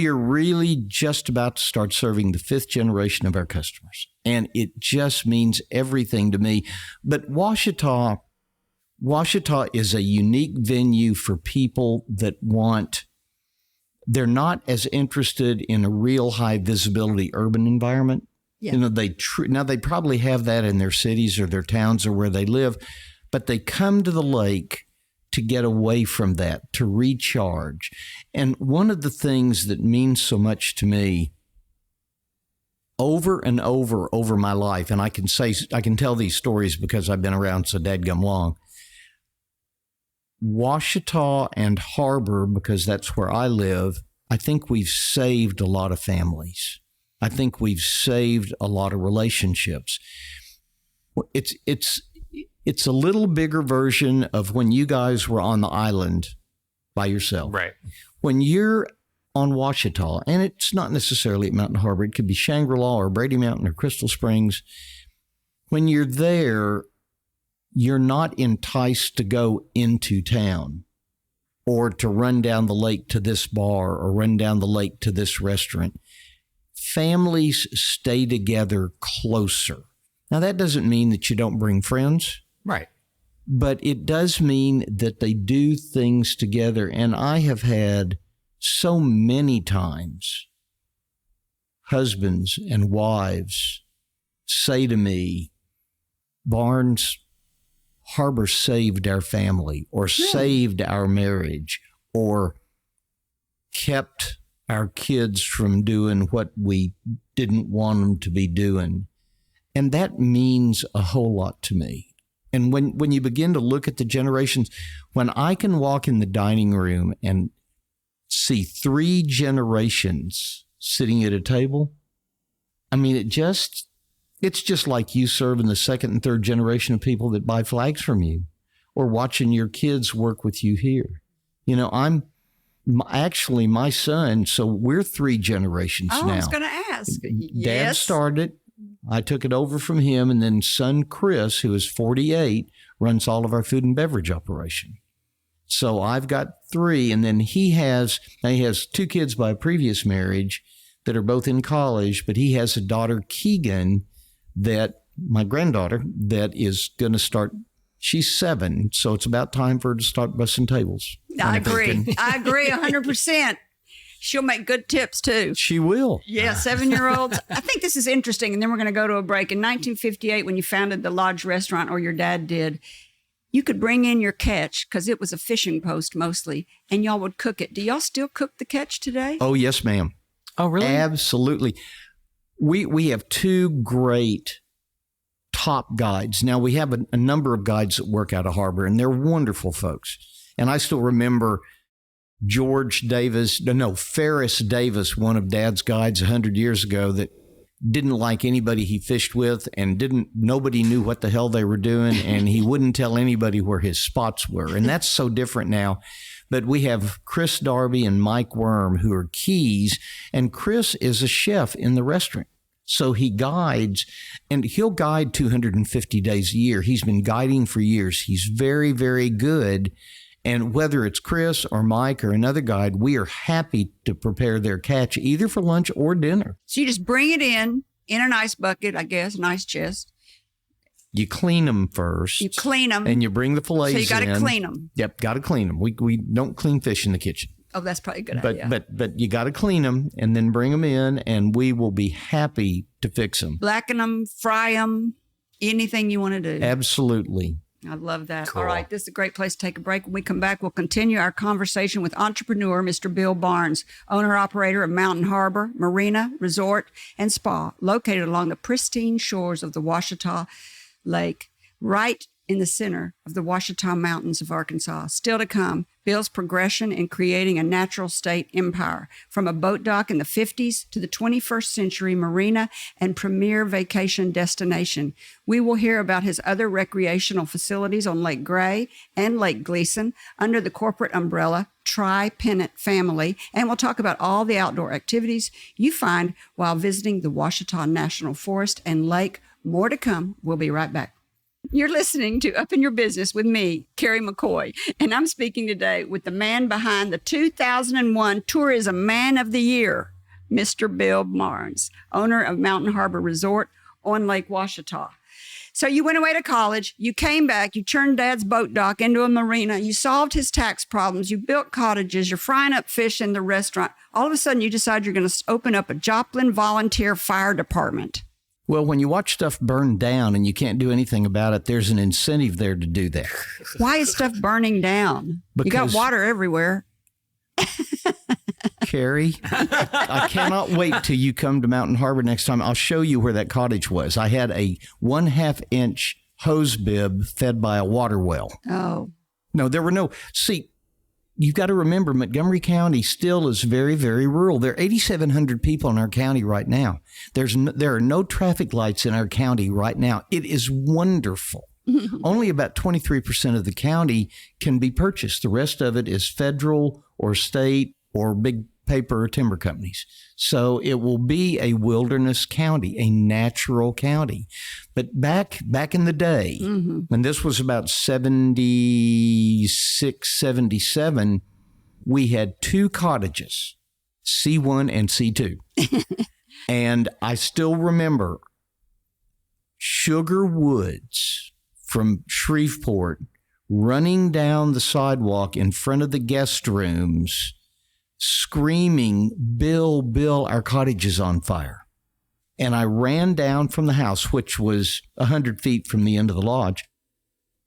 are really just about to start serving the 5th generation of our customers. And it just means everything to me. But Ouachita is a unique venue for people that they're not as interested in a real high visibility urban environment. Yeah. You know, now they probably have that in their cities or their towns or where they live, but they come to the lake to get away from that, to recharge. And one of the things that means so much to me over and over my life, and I can tell these stories because I've been around so dadgum long, Ouachita and Harbor, because that's where I live, I think we've saved a lot of families. I think we've saved a lot of relationships. It's a little bigger version of when you guys were on the island by yourself. Right. When you're on Ouachita, and it's not necessarily at Mountain Harbor, it could be Shangri-La or Brady Mountain or Crystal Springs. When you're there, you're not enticed to go into town or to run down the lake to this bar or run down the lake to this restaurant. Families stay together closer. Now, that doesn't mean that you don't bring friends. Right. But it does mean that they do things together. And I have had so many times husbands and wives say to me, Barnes, Harbor saved our family or saved our marriage or kept our kids from doing what we didn't want them to be doing. And that means a whole lot to me. And when you begin to look at the generations, when I can walk in the dining room and see 3 generations sitting at a table, I mean, it's just like you serving the 2nd and 3rd generation of people that buy flags from you or watching your kids work with you here. You know, actually my son, so we're 3 generations now. I was going to ask. Dad started it. I took it over from him, and then son Chris, who is 48, runs all of our food and beverage operation. So I've got 3, and then he has 2 kids by a previous marriage that are both in college, but he has a daughter, Keegan, my granddaughter, that is going to start. She's 7, so it's about time for her to start bussing tables. I agree. I agree 100%. She'll make good tips, too. She will. Yeah, 7-year-olds. I think this is interesting, and then we're going to go to a break. In 1958, when you founded the Lodge Restaurant, or your dad did, you could bring in your catch, because it was a fishing post mostly, and y'all would cook it. Do y'all still cook the catch today? Oh, yes, ma'am. Oh, really? Absolutely. We have 2 great top guides. Now, we have a number of guides that work out of Harbor, and they're wonderful folks. And I still remember Ferris Davis, one of Dad's guides 100 years ago, that didn't like anybody he fished with, and nobody knew what the hell they were doing, and he wouldn't tell anybody where his spots were. And that's so different now. But we have Chris Darby and Mike Worm, who are keys, and Chris is a chef in the restaurant. So he guides, and he'll guide 250 days a year. He's been guiding for years. He's very, very good. And whether it's Chris or Mike or another guide, we are happy to prepare their catch either for lunch or dinner. So you just bring it in an ice bucket, I guess, an ice chest. You clean them first. You clean them. And you bring the fillets in. So you got to clean them. Yep, got to clean them. We don't clean fish in the kitchen. Oh, that's probably a good idea. But you got to clean them and then bring them in, and we will be happy to fix them. Blacken them, fry them, anything you want to do. Absolutely. I love that. Cool. All right, this is a great place to take a break. When we come back, we'll continue our conversation with entrepreneur Mr. Bill Barnes, owner-operator of Mountain Harbor Marina, Resort, and Spa, located along the pristine shores of the Ouachita Lake, right in the center of the Ouachita Mountains of Arkansas. Still to come, Bill's progression in creating a natural state empire, from a boat dock in the 50s to the 21st century marina and premier vacation destination. We will hear about his other recreational facilities on Lake Gray and Lake Gleason under the corporate umbrella Tri-Pennant Family, and we'll talk about all the outdoor activities you find while visiting the Ouachita National Forest and Lake. More to come. We'll be right back. You're listening to Up in Your Business with me, Kerry McCoy, and I'm speaking today with the man behind the 2001 Tourism Man of the Year, Mr. Bill Barnes, owner of Mountain Harbor Resort on Lake Ouachita. So you went away to college, you came back, you turned Dad's boat dock into a marina, you solved his tax problems, you built cottages, you're frying up fish in the restaurant. All of a sudden, you decide you're going to open up a Joplin Volunteer Fire Department. Well, when you watch stuff burn down and you can't do anything about it, there's an incentive there to do that. Why is stuff burning down? You got water everywhere. Kerry, I cannot wait till you come to Mountain Harbor next time. I'll show you where that cottage was. I had a 1/2 inch hose bib fed by a water well. Oh. No, there were no. See, you've got to remember, Montgomery County still is very, very rural. There are 8,700 people in our county right now. There are no traffic lights in our county right now. It is wonderful. Only about 23% of the county can be purchased. The rest of it is federal or state or big paper or timber companies. So it will be a wilderness county, a natural county. But back in the day, when this was about 76, 77, we had 2 cottages, C1 and C2. And I still remember Sugar Woods from Shreveport running down the sidewalk in front of the guest rooms, screaming, Bill, Bill, our cottage is on fire. And I ran down from the house, which was 100 feet from the end of the lodge,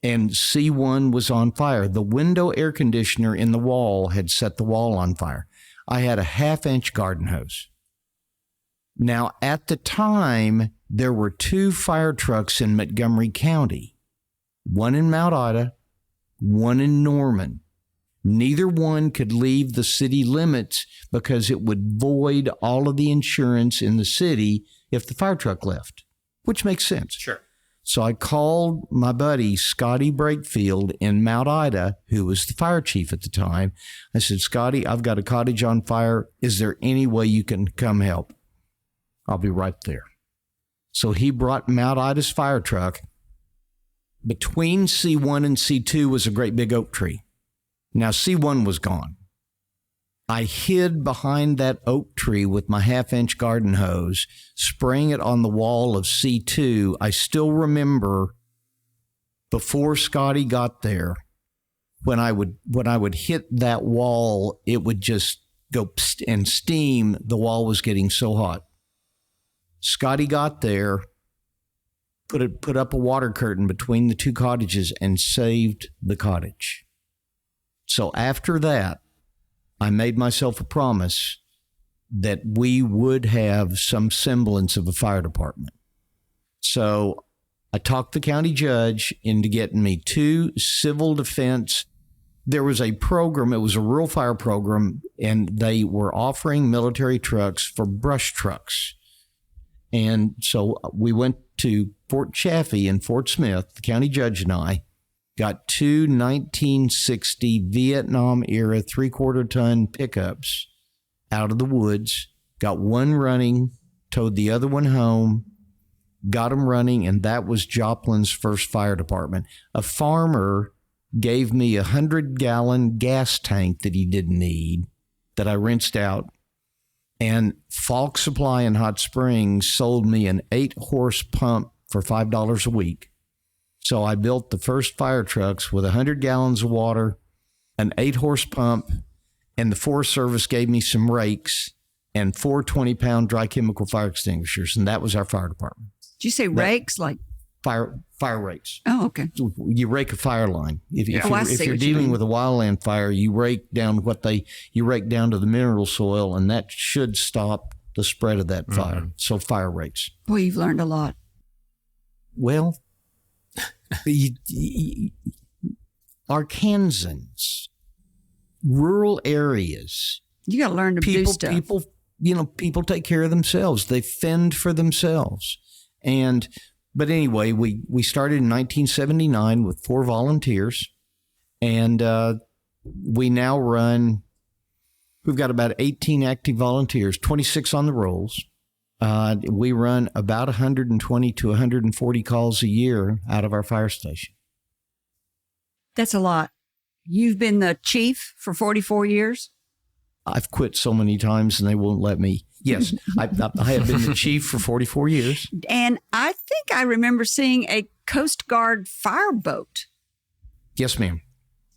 and C1 was on fire. The window air conditioner in the wall had set the wall on fire. I had a 1/2 inch garden hose. Now, at the time, there were 2 fire trucks in Montgomery County, one in Mount Ida, one in Norman. Neither one could leave the city limits because it would void all of the insurance in the city if the fire truck left, which makes sense. Sure. So I called my buddy, Scotty Brakefield in Mount Ida, who was the fire chief at the time. I said, Scotty, I've got a cottage on fire. Is there any way you can come help? I'll be right there. So he brought Mount Ida's fire truck. Between C1 and C2 was a great big oak tree. Now, C1 was gone. I hid behind that oak tree with my 1/2 inch garden hose, spraying it on the wall of C2. I still remember before Scotty got there, when I would hit that wall, it would just go psst and steam. The wall was getting so hot. Scotty got there, put up a water curtain between the 2 cottages and saved the cottage. So after that, I made myself a promise that we would have some semblance of a fire department. So I talked the county judge into getting me 2 civil defense. There was a program, it was a rural fire program, and they were offering military trucks for brush trucks. And so we went to Fort Chaffee in Fort Smith, the county judge and I, got 2 1960 Vietnam-era 3/4-ton pickups out of the woods, got one running, towed the other one home, got them running, and that was Joplin's first fire department. A farmer gave me a 100-gallon gas tank that he didn't need, that I rinsed out, and Falk Supply in Hot Springs sold me an 8-horse pump for $5 a week. So I built the first fire trucks with 100 gallons of water, an 8-horse pump, and the Forest Service gave me some rakes and 4 20-pound dry chemical fire extinguishers, and that was our fire department. Did you say rakes? Like fire rakes. Oh, okay. You rake a fire line. If you're you dealing mean. with a wildland fire, you rake down to the mineral soil, and that should stop the spread of that fire. So fire rakes. Boy, you've learned a lot. Well, Arkansans, rural areas. You got to learn to do stuff. People take care of themselves. They fend for themselves. But anyway, we started in 1979 with 4 volunteers, and we now run. We've got about 18 active volunteers, 26 on the rolls. We run about 120 to 140 calls a year out of our fire station. That's a lot. You've been the chief for 44 years? I've quit so many times and they won't let me. Yes, I have been the chief for 44 years. And I think I remember seeing a Coast Guard fireboat. Yes, ma'am.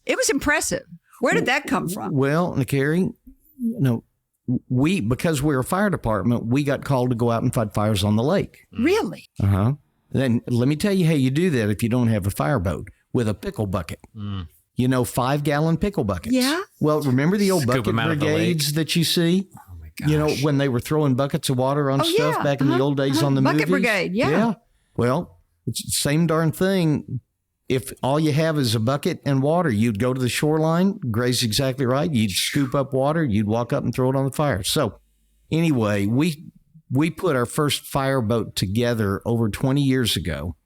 It was impressive. Where did that come from? Well, Kerry, because we're a fire department, we got called to go out and fight fires on the lake. Really? Uh-huh. Then let me tell you how you do that if you don't have a fireboat, with a pickle bucket. 5-gallon pickle buckets. Yeah. Well, remember the old Scoop bucket brigades that you see? Oh my gosh. When they were throwing buckets of water on stuff back in the old days on the Bucket movies? brigade, yeah. Well, it's the same darn thing. If all you have is a bucket and water, you'd go to the shoreline, Gray's exactly right. You'd scoop up water, you'd walk up and throw it on the fire. So anyway, we put our first fireboat together over 20 years ago.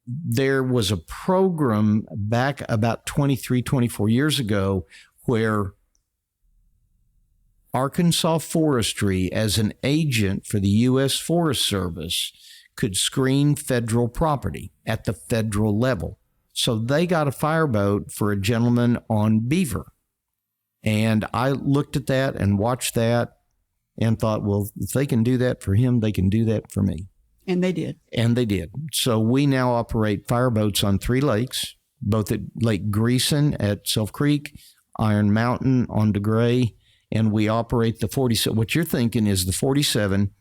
There was a program back about 23, 24 years ago where Arkansas Forestry, as an agent for the U.S. Forest Service, could screen federal property at the federal level. So they got a fireboat for a gentleman on beaver. And I looked at that and watched that and thought, well, if they can do that for him, they can do that for me. And they did. And they did. So we now operate fireboats on 3 lakes, both at Lake Greason at Self Creek, Iron Mountain on DeGray, and we operate the 47. What you're thinking is the 47,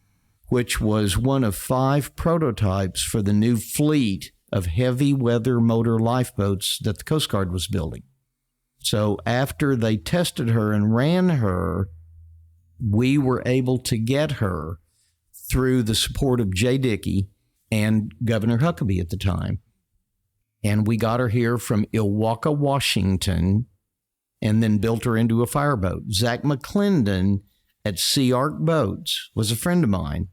which was one of 5 prototypes for the new fleet of heavy weather motor lifeboats that the Coast Guard was building. So after they tested her and ran her, we were able to get her through the support of Jay Dickey and Governor Huckabee at the time. And we got her here from Ilwaca, Washington, and then built her into a fireboat. Zach McClendon at Sea Arc Boats was a friend of mine.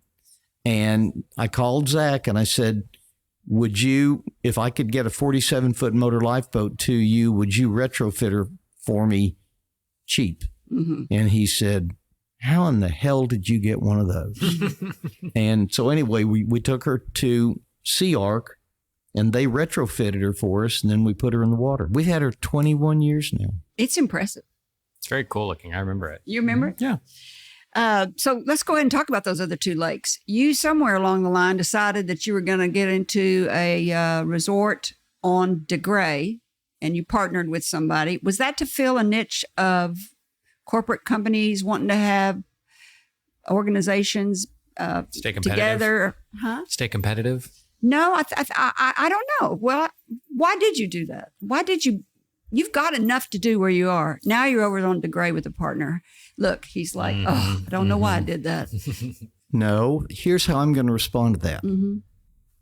And I called Zach and I said, would you, if I could get a 47-foot motor lifeboat to you, would you retrofit her for me cheap? Mm-hmm. And he said, how in the hell did you get one of those? And so anyway, we took her to Sea Arc and they retrofitted her for us. And then we put her in the water. We've had her 21 years now. It's impressive. It's very cool looking. I remember it. You remember it? Yeah. So let's go ahead and talk about those other 2 lakes. You somewhere along the line decided that you were going to get into a resort on DeGray and you partnered with somebody. Was that to fill a niche of corporate companies wanting to have organizations stay competitive together? Huh? Stay competitive? No, I don't know. Well, why did you do that? Why did you? You've got enough to do where you are. Now you're over on DeGray with a partner. Look, he's like, I don't know why I did that. No, here's how I'm going to respond to that. Mm-hmm.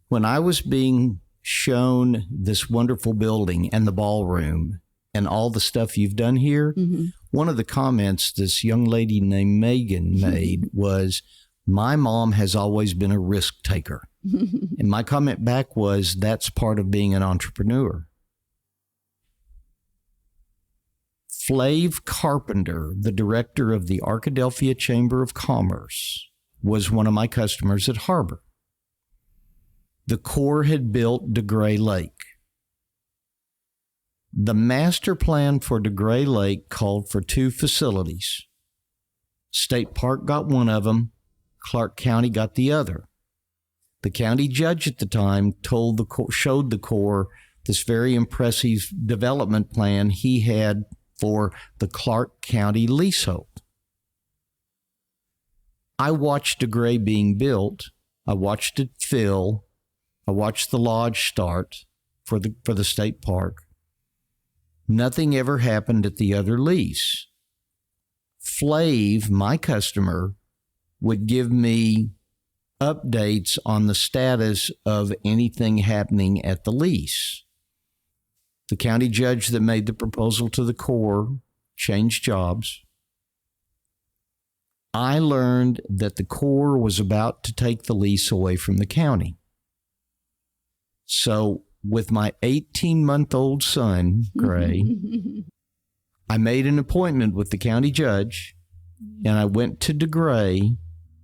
When I was being shown this wonderful building and the ballroom and all the stuff you've done here, one of the comments this young lady named Megan made was, my mom has always been a risk taker. And my comment back was, that's part of being an entrepreneur. Flav Carpenter, the director of the Arkadelphia Chamber of Commerce, was one of my customers at Harbor. The Corps had built DeGray Lake. The master plan for DeGray Lake called for 2 facilities. State Park got one of them. Clark County got the other. The county judge at the time showed the Corps this very impressive development plan he had for the Clark County leasehold. I watched DeGray being built. I watched it fill. I watched the lodge start for the state park. Nothing ever happened at the other lease. Flav, my customer, would give me updates on the status of anything happening at the lease. The county judge that made the proposal to the Corps changed jobs. I learned that the Corps was about to take the lease away from the county. So with my 18-month-old son, Gray, I made an appointment with the county judge, and I went to DeGray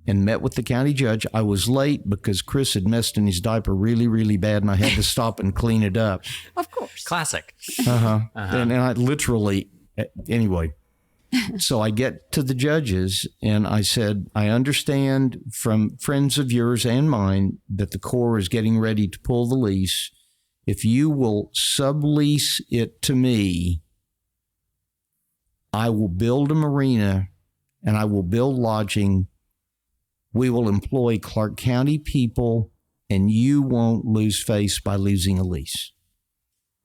and met with the county judge. I was late because Chris had messed in his diaper really, really bad, and I had to stop and clean it up. Of course. Classic. And I literally, anyway. So I get to the judges, and I said, I understand from friends of yours and mine that the Corps is getting ready to pull the lease. If you will sublease it to me, I will build a marina and I will build lodging. We will employ Clark County people, and you won't lose face by losing a lease.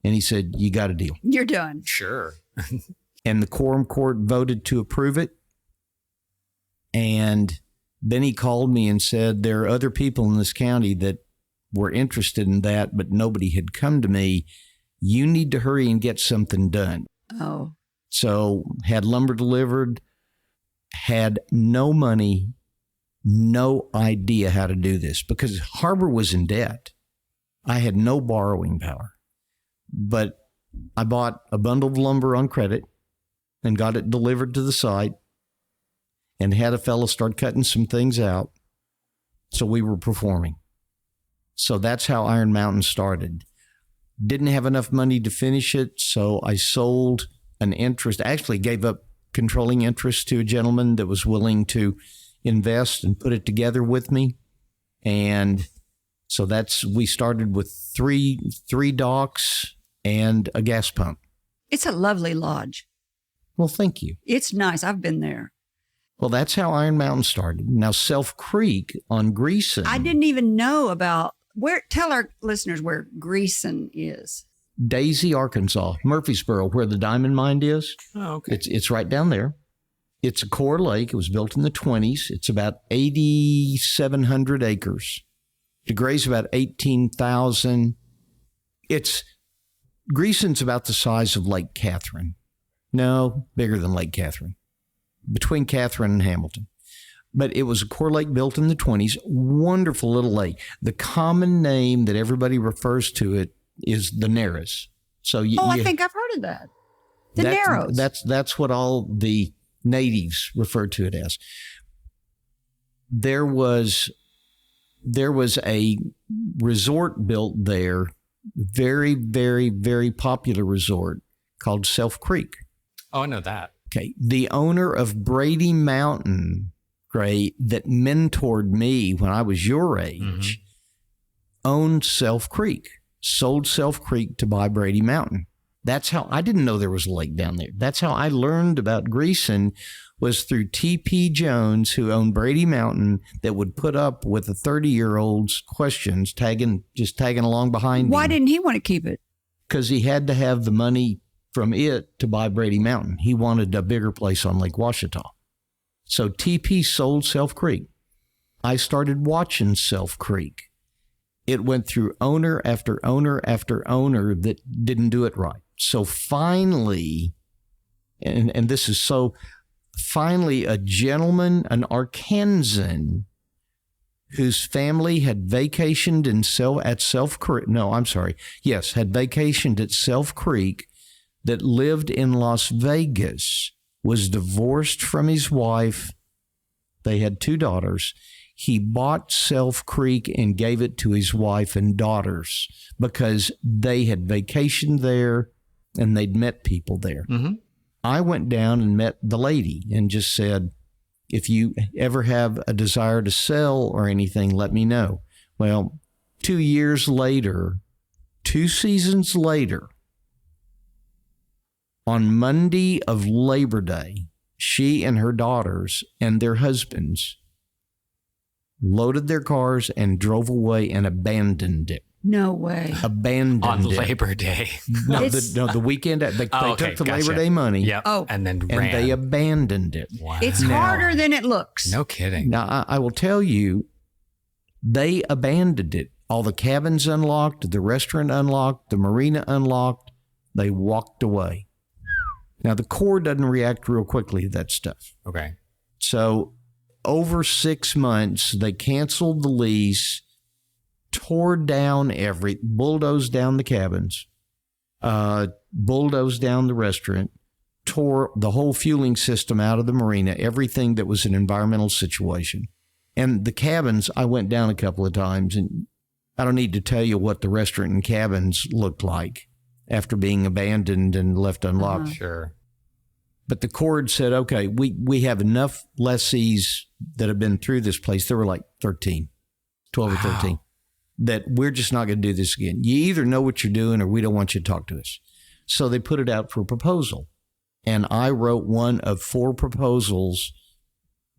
And he said, you got a deal. You're done. Sure. And the quorum court voted to approve it. And then he called me and said, there are other people in this county that were interested in that, but nobody had come to me. You need to hurry and get something done. Oh. So had lumber delivered, had no money, no idea how to do this because Harbor was in debt. I had no borrowing power, but I bought a bundle of lumber on credit and got it delivered to the site and had a fellow start cutting some things out. So we were performing. So that's how Iron Mountain started. Didn't have enough money to finish it, so I sold an interest, actually gave up controlling interest to a gentleman that was willing to invest and put it together with me. And so we started with three docks and a gas pump. It's a lovely lodge. Well, thank you. It's nice. I've been there. Well, that's how Iron Mountain started. Now, Self Creek on Greeson. I didn't even know about tell our listeners where Greeson is. Daisy, Arkansas, Murfreesboro, where the diamond mine is. Oh, okay. It's right down there. It's a core lake. It was built in the 1920s. It's about 8,700 acres. DeGray's about 18,000. Greeson's about the size of Lake Catherine. No, bigger than Lake Catherine. Between Catherine and Hamilton. But it was a core lake built in the 1920s. Wonderful little lake. The common name that everybody refers to it is the Narrows. So I think I've heard of that. The Narrows. That's what all the natives refer to it as. There was a resort built there, very, very, very popular resort called Self Creek. Oh, I know that. Okay. The owner of Brady Mountain, Gray, that mentored me when I was your age, owned Self Creek, sold Self Creek to buy Brady Mountain. That's how I didn't know there was a lake down there. That's how I learned about Greeson, was through T.P. Jones, who owned Brady Mountain, that would put up with the 30-year-old's questions, tagging along behind him. Why didn't he want to keep it? Because he had to have the money from it to buy Brady Mountain. He wanted a bigger place on Lake Ouachita. So TP sold Self Creek. I started watching Self Creek. It went through owner after owner after owner that didn't do it right. So finally, and this is so, finally a gentleman, an Arkansan, whose family had vacationed at Self Creek. No, I'm sorry. Yes, had vacationed at Self Creek, that lived in Las Vegas, was divorced from his wife. They had 2 daughters. He bought Self Creek and gave it to his wife and daughters because they had vacationed there and they'd met people there. Mm-hmm. I went down and met the lady and just said, if you ever have a desire to sell or anything, let me know. Well, 2 years later, 2 seasons later, on Monday of Labor Day, she and her daughters and their husbands loaded their cars and drove away and abandoned it. No way. Abandoned on it. Labor Day. No, the weekend. They okay, took the gotcha. Labor Day money. Yep. Oh. And they abandoned it. Wow. It's harder than it looks. No kidding. Now, I will tell you, They abandoned it. All the cabins unlocked, the restaurant unlocked, the marina unlocked. They walked away. Now, the Corps doesn't react real quickly to that stuff. Okay. So over 6 months, they canceled the lease, bulldozed down the cabins, bulldozed down the restaurant, tore the whole fueling system out of the marina, everything that was an environmental situation. And the cabins, I went down a couple of times, and I don't need to tell you what the restaurant and cabins looked like after being abandoned and left unlocked. Sure. But the Corps said, okay, we have enough lessees that have been through this place. There were like 12 or 13, that we're just not going to do this again. You either know what you're doing or we don't want you to talk to us. So they put it out for a proposal. And I wrote one of 4 proposals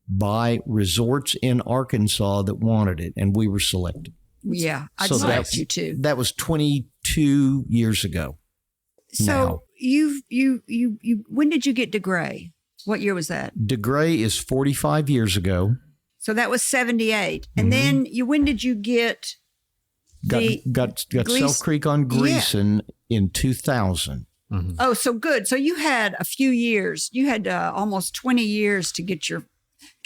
by resorts in Arkansas that wanted it, and we were selected. Yeah, I'd So select you too. That was 22 years ago. So now. you when did you get DeGray? What year was that? DeGray is 45 years ago. So that was 78. And then when did you get Got Self Creek on Greason in 2000. Mm-hmm. Oh, so good. So you had a few years. You had almost 20 years to get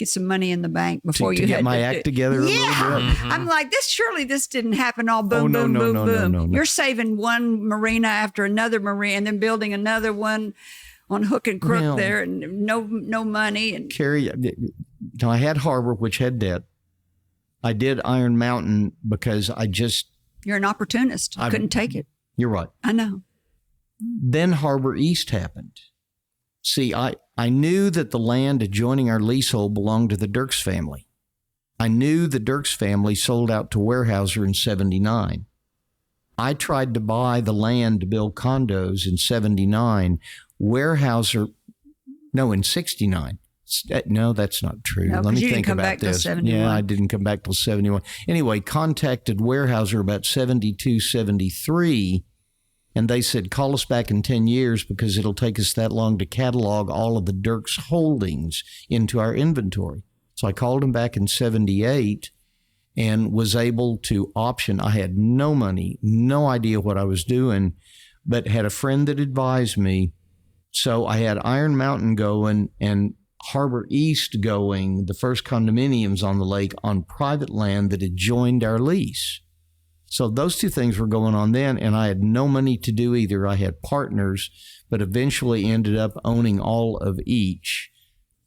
some money in the bank before to you get had my to act together a little bit. Mm-hmm. I'm like, this didn't happen all boom, no, boom, no, boom, no, boom. no. You're saving one marina after another marina and then building another one on hook and crook Well, there, and no money. And Kerry, I had Harbor, which had debt. I did Iron Mountain because you're an opportunist. I couldn't take it. You're right. I know. Then Harbor East happened. See, I knew that the land adjoining our leasehold belonged to the Dirks family. I knew the Dirks family sold out to Weyerhaeuser in 79. I tried to buy the land to build condos in 79. In 69. No, that's not true. No, Let me you didn't think come about back till this. 71. Yeah, I didn't come back till 71. Anyway, contacted Weyerhaeuser about 72, 73, and they said, call us back in 10 years because it'll take us that long to catalog all of the Dirks holdings into our inventory. So I called them back in 78 and was able to option. I had no money, no idea what I was doing, but had a friend that advised me. So I had Iron Mountain going and Harbor East going, the first condominiums on the lake on private land that had joined our lease. So those two things were going on then, and I had no money to do either. I had partners, but eventually ended up owning all of each.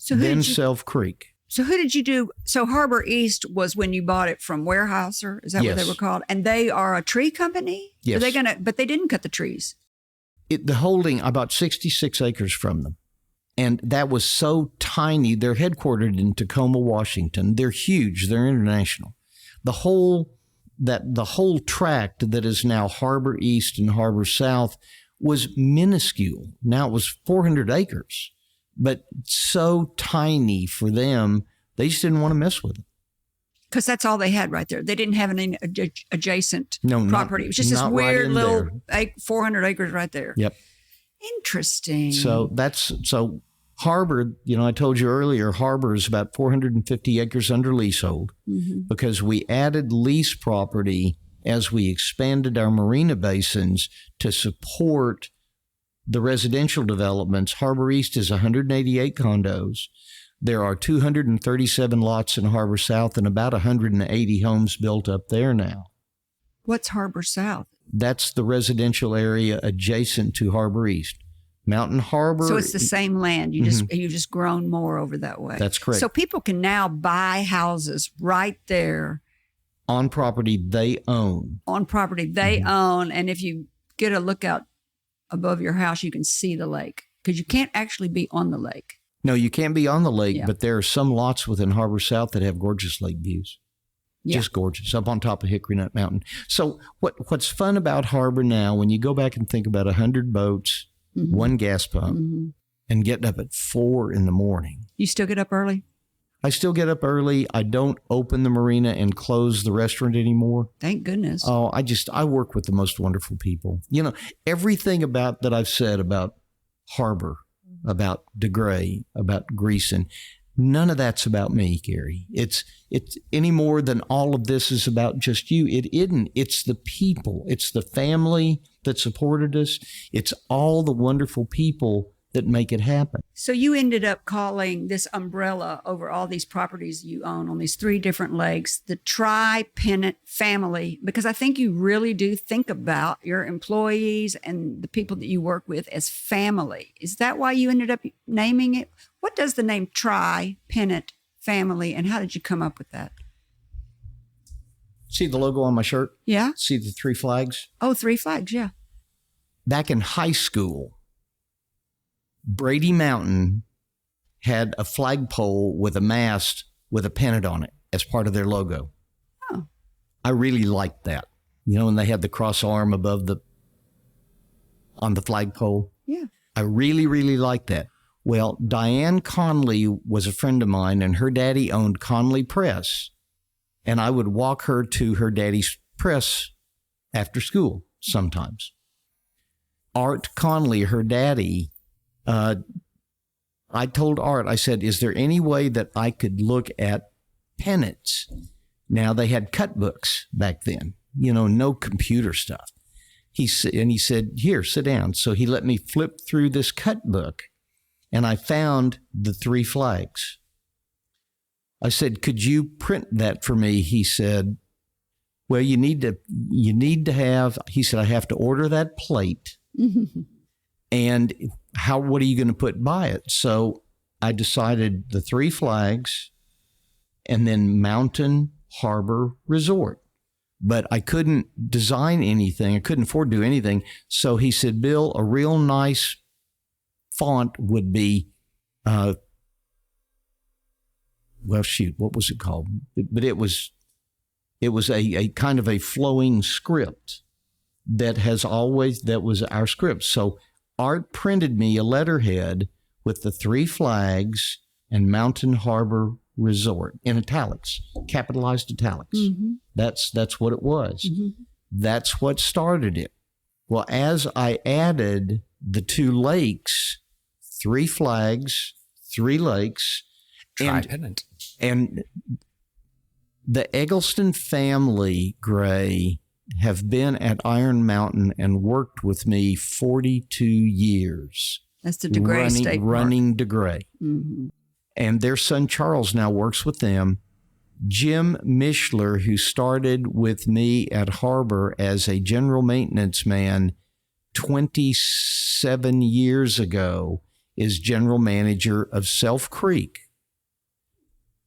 Then Self Creek. So who did you do? So Harbor East was when you bought it from Weyerhaeuser. Is that what they were called? And they are a tree company? Yes. But they didn't cut the trees. The holding, I bought 66 acres from them. And that was so tiny. They're headquartered in Tacoma, Washington. They're huge. They're international. The whole tract that is now Harbor East and Harbor South was minuscule. Now it was 400 acres, but so tiny for them, they just didn't want to mess with it. Because that's all they had right there. They didn't have any adjacent No, property. It was just this weird little 400 acres right there. Yep. Interesting. So Harbor, I told you earlier, Harbor is about 450 acres under leasehold because we added lease property as we expanded our marina basins to support the residential developments. Harbor East is 188 condos. There are 237 lots in Harbor South and about 180 homes built up there now. What's Harbor South? That's the residential area adjacent to Harbor East. Mountain Harbor. So it's the same land. You've just grown more over that way. That's correct. So people can now buy houses right there. On property they own. And if you get a lookout above your house, you can see the lake because you can't actually be on the lake. No, you can't be on the lake, but there are some lots within Harbor South that have gorgeous lake views. Yeah. Just gorgeous, up on top of Hickory Nut Mountain. So what's fun about Harbor now, when you go back and think about 100 boats, one gas pump, and getting up at 4 a.m. You still get up early? I still get up early. I don't open the marina and close the restaurant anymore. Thank goodness. Oh, I work with the most wonderful people. Everything that I've said about Harbor, about DeGray, about Greason, None of that's about me, Kerry. It's any more than all of this is about just you. It isn't. It's the people. It's the family that supported us. It's all the wonderful people that make it happen. So you ended up calling this umbrella over all these properties you own on these 3 different lakes, the Tri-Pennant family, because I think you really do think about your employees and the people that you work with as family. Is that why you ended up naming it? What does the name Tri-Pennant family, and how did you come up with that? See the logo on my shirt? Yeah. See the 3 flags? Oh, 3 flags, yeah. Back in high school, Brady Mountain had a flagpole with a mast with a pennant on it as part of their logo. Oh. I really liked that. You know, when they had the cross arm above on the flagpole. Yeah. I really, really liked that. Well, Diane Conley was a friend of mine, and her daddy owned Conley Press. And I would walk her to her daddy's press after school sometimes. Art Conley, her daddy, I told Art, I said, is there any way that I could look at pennants? Now, they had cut books back then, you know, no computer stuff. He said, here, sit down. So he let me flip through this cut book, and I found the 3 flags. I said, could you print that for me? He said, well, you need to have, he said, I have to order that plate. And what are you going to put by it? So I decided the 3 flags and then Mountain Harbor Resort. But I couldn't design anything. I couldn't afford to do anything. So he said, Bill, a real nice font would be, what was it called? But it was a kind of a flowing script that was our script. So Art printed me a letterhead with the 3 flags and Mountain Harbor Resort in italics, capitalized italics. Mm-hmm. That's what it was. Mm-hmm. That's what started it. Well, as I added the 2 lakes, 3 flags, 3 lakes, Tri-Pennant. And the Eggleston family, Gray, have been at Iron Mountain and worked with me 42 years. That's the DeGray State Park. Running DeGray. Mm-hmm. And their son Charles now works with them. Jim Mishler, who started with me at Harbor as a general maintenance man 27 years ago, is general manager of Self Creek.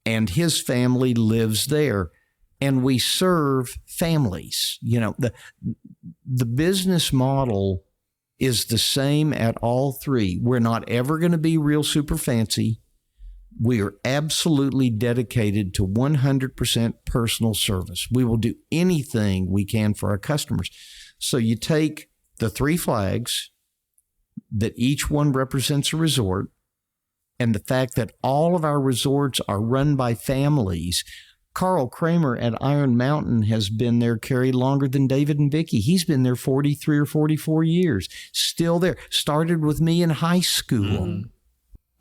And his family lives there. And we serve families. You know, the business model is the same at all 3. We're not ever going to be real super fancy. We are absolutely dedicated to 100% personal service. We will do anything we can for our customers. So you take the 3 flags that each one represents a resort, and the fact that all of our resorts are run by families. Carl Kramer at Iron Mountain has been there, Kerry, longer than David and Vicki. He's been there 43 or 44 years, still there. Started with me in high school.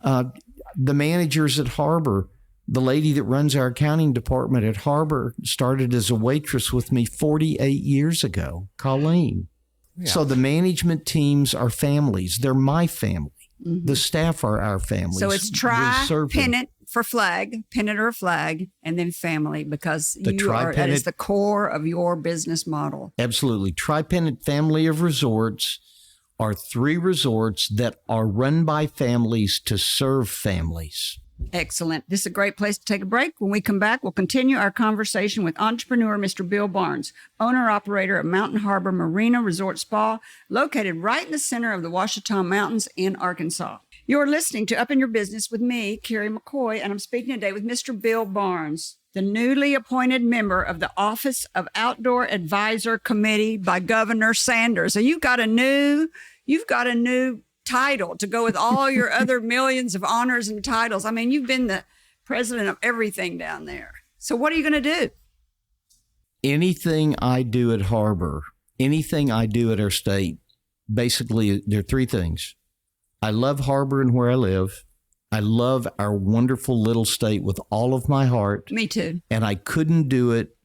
Mm-hmm. The managers at Harbor, the lady that runs our accounting department at Harbor started as a waitress with me 48 years ago, Colleen. Yeah. So the management teams are families. They're my family. Mm-hmm. The staff are our families. So it's Tri-Pennant for flag, pennant or flag, and then family, because that is the core of your business model. Absolutely. Tri-Pennant family of resorts are 3 resorts that are run by families to serve families. Excellent. This is a great place to take a break. When we come back, we'll continue our conversation with entrepreneur Mr. Bill Barnes, owner-operator of Mountain Harbor Marina Resort Spa, located right in the center of the Ouachita Mountains in Arkansas. You're listening to Up in Your Business with me, Kerry McCoy, and I'm speaking today with Mr. Bill Barnes, the newly appointed member of the Office of Outdoor Advisor Committee by Governor Sanders. So you've got a new title to go with all your other millions of honors and titles. I mean, you've been the president of everything down there. So what are you going to do? Anything I do at Harbor, anything I do at our state, basically there are 3 things. I love Harbor and where I live. I love our wonderful little state with all of my heart. Me too. And I couldn't do it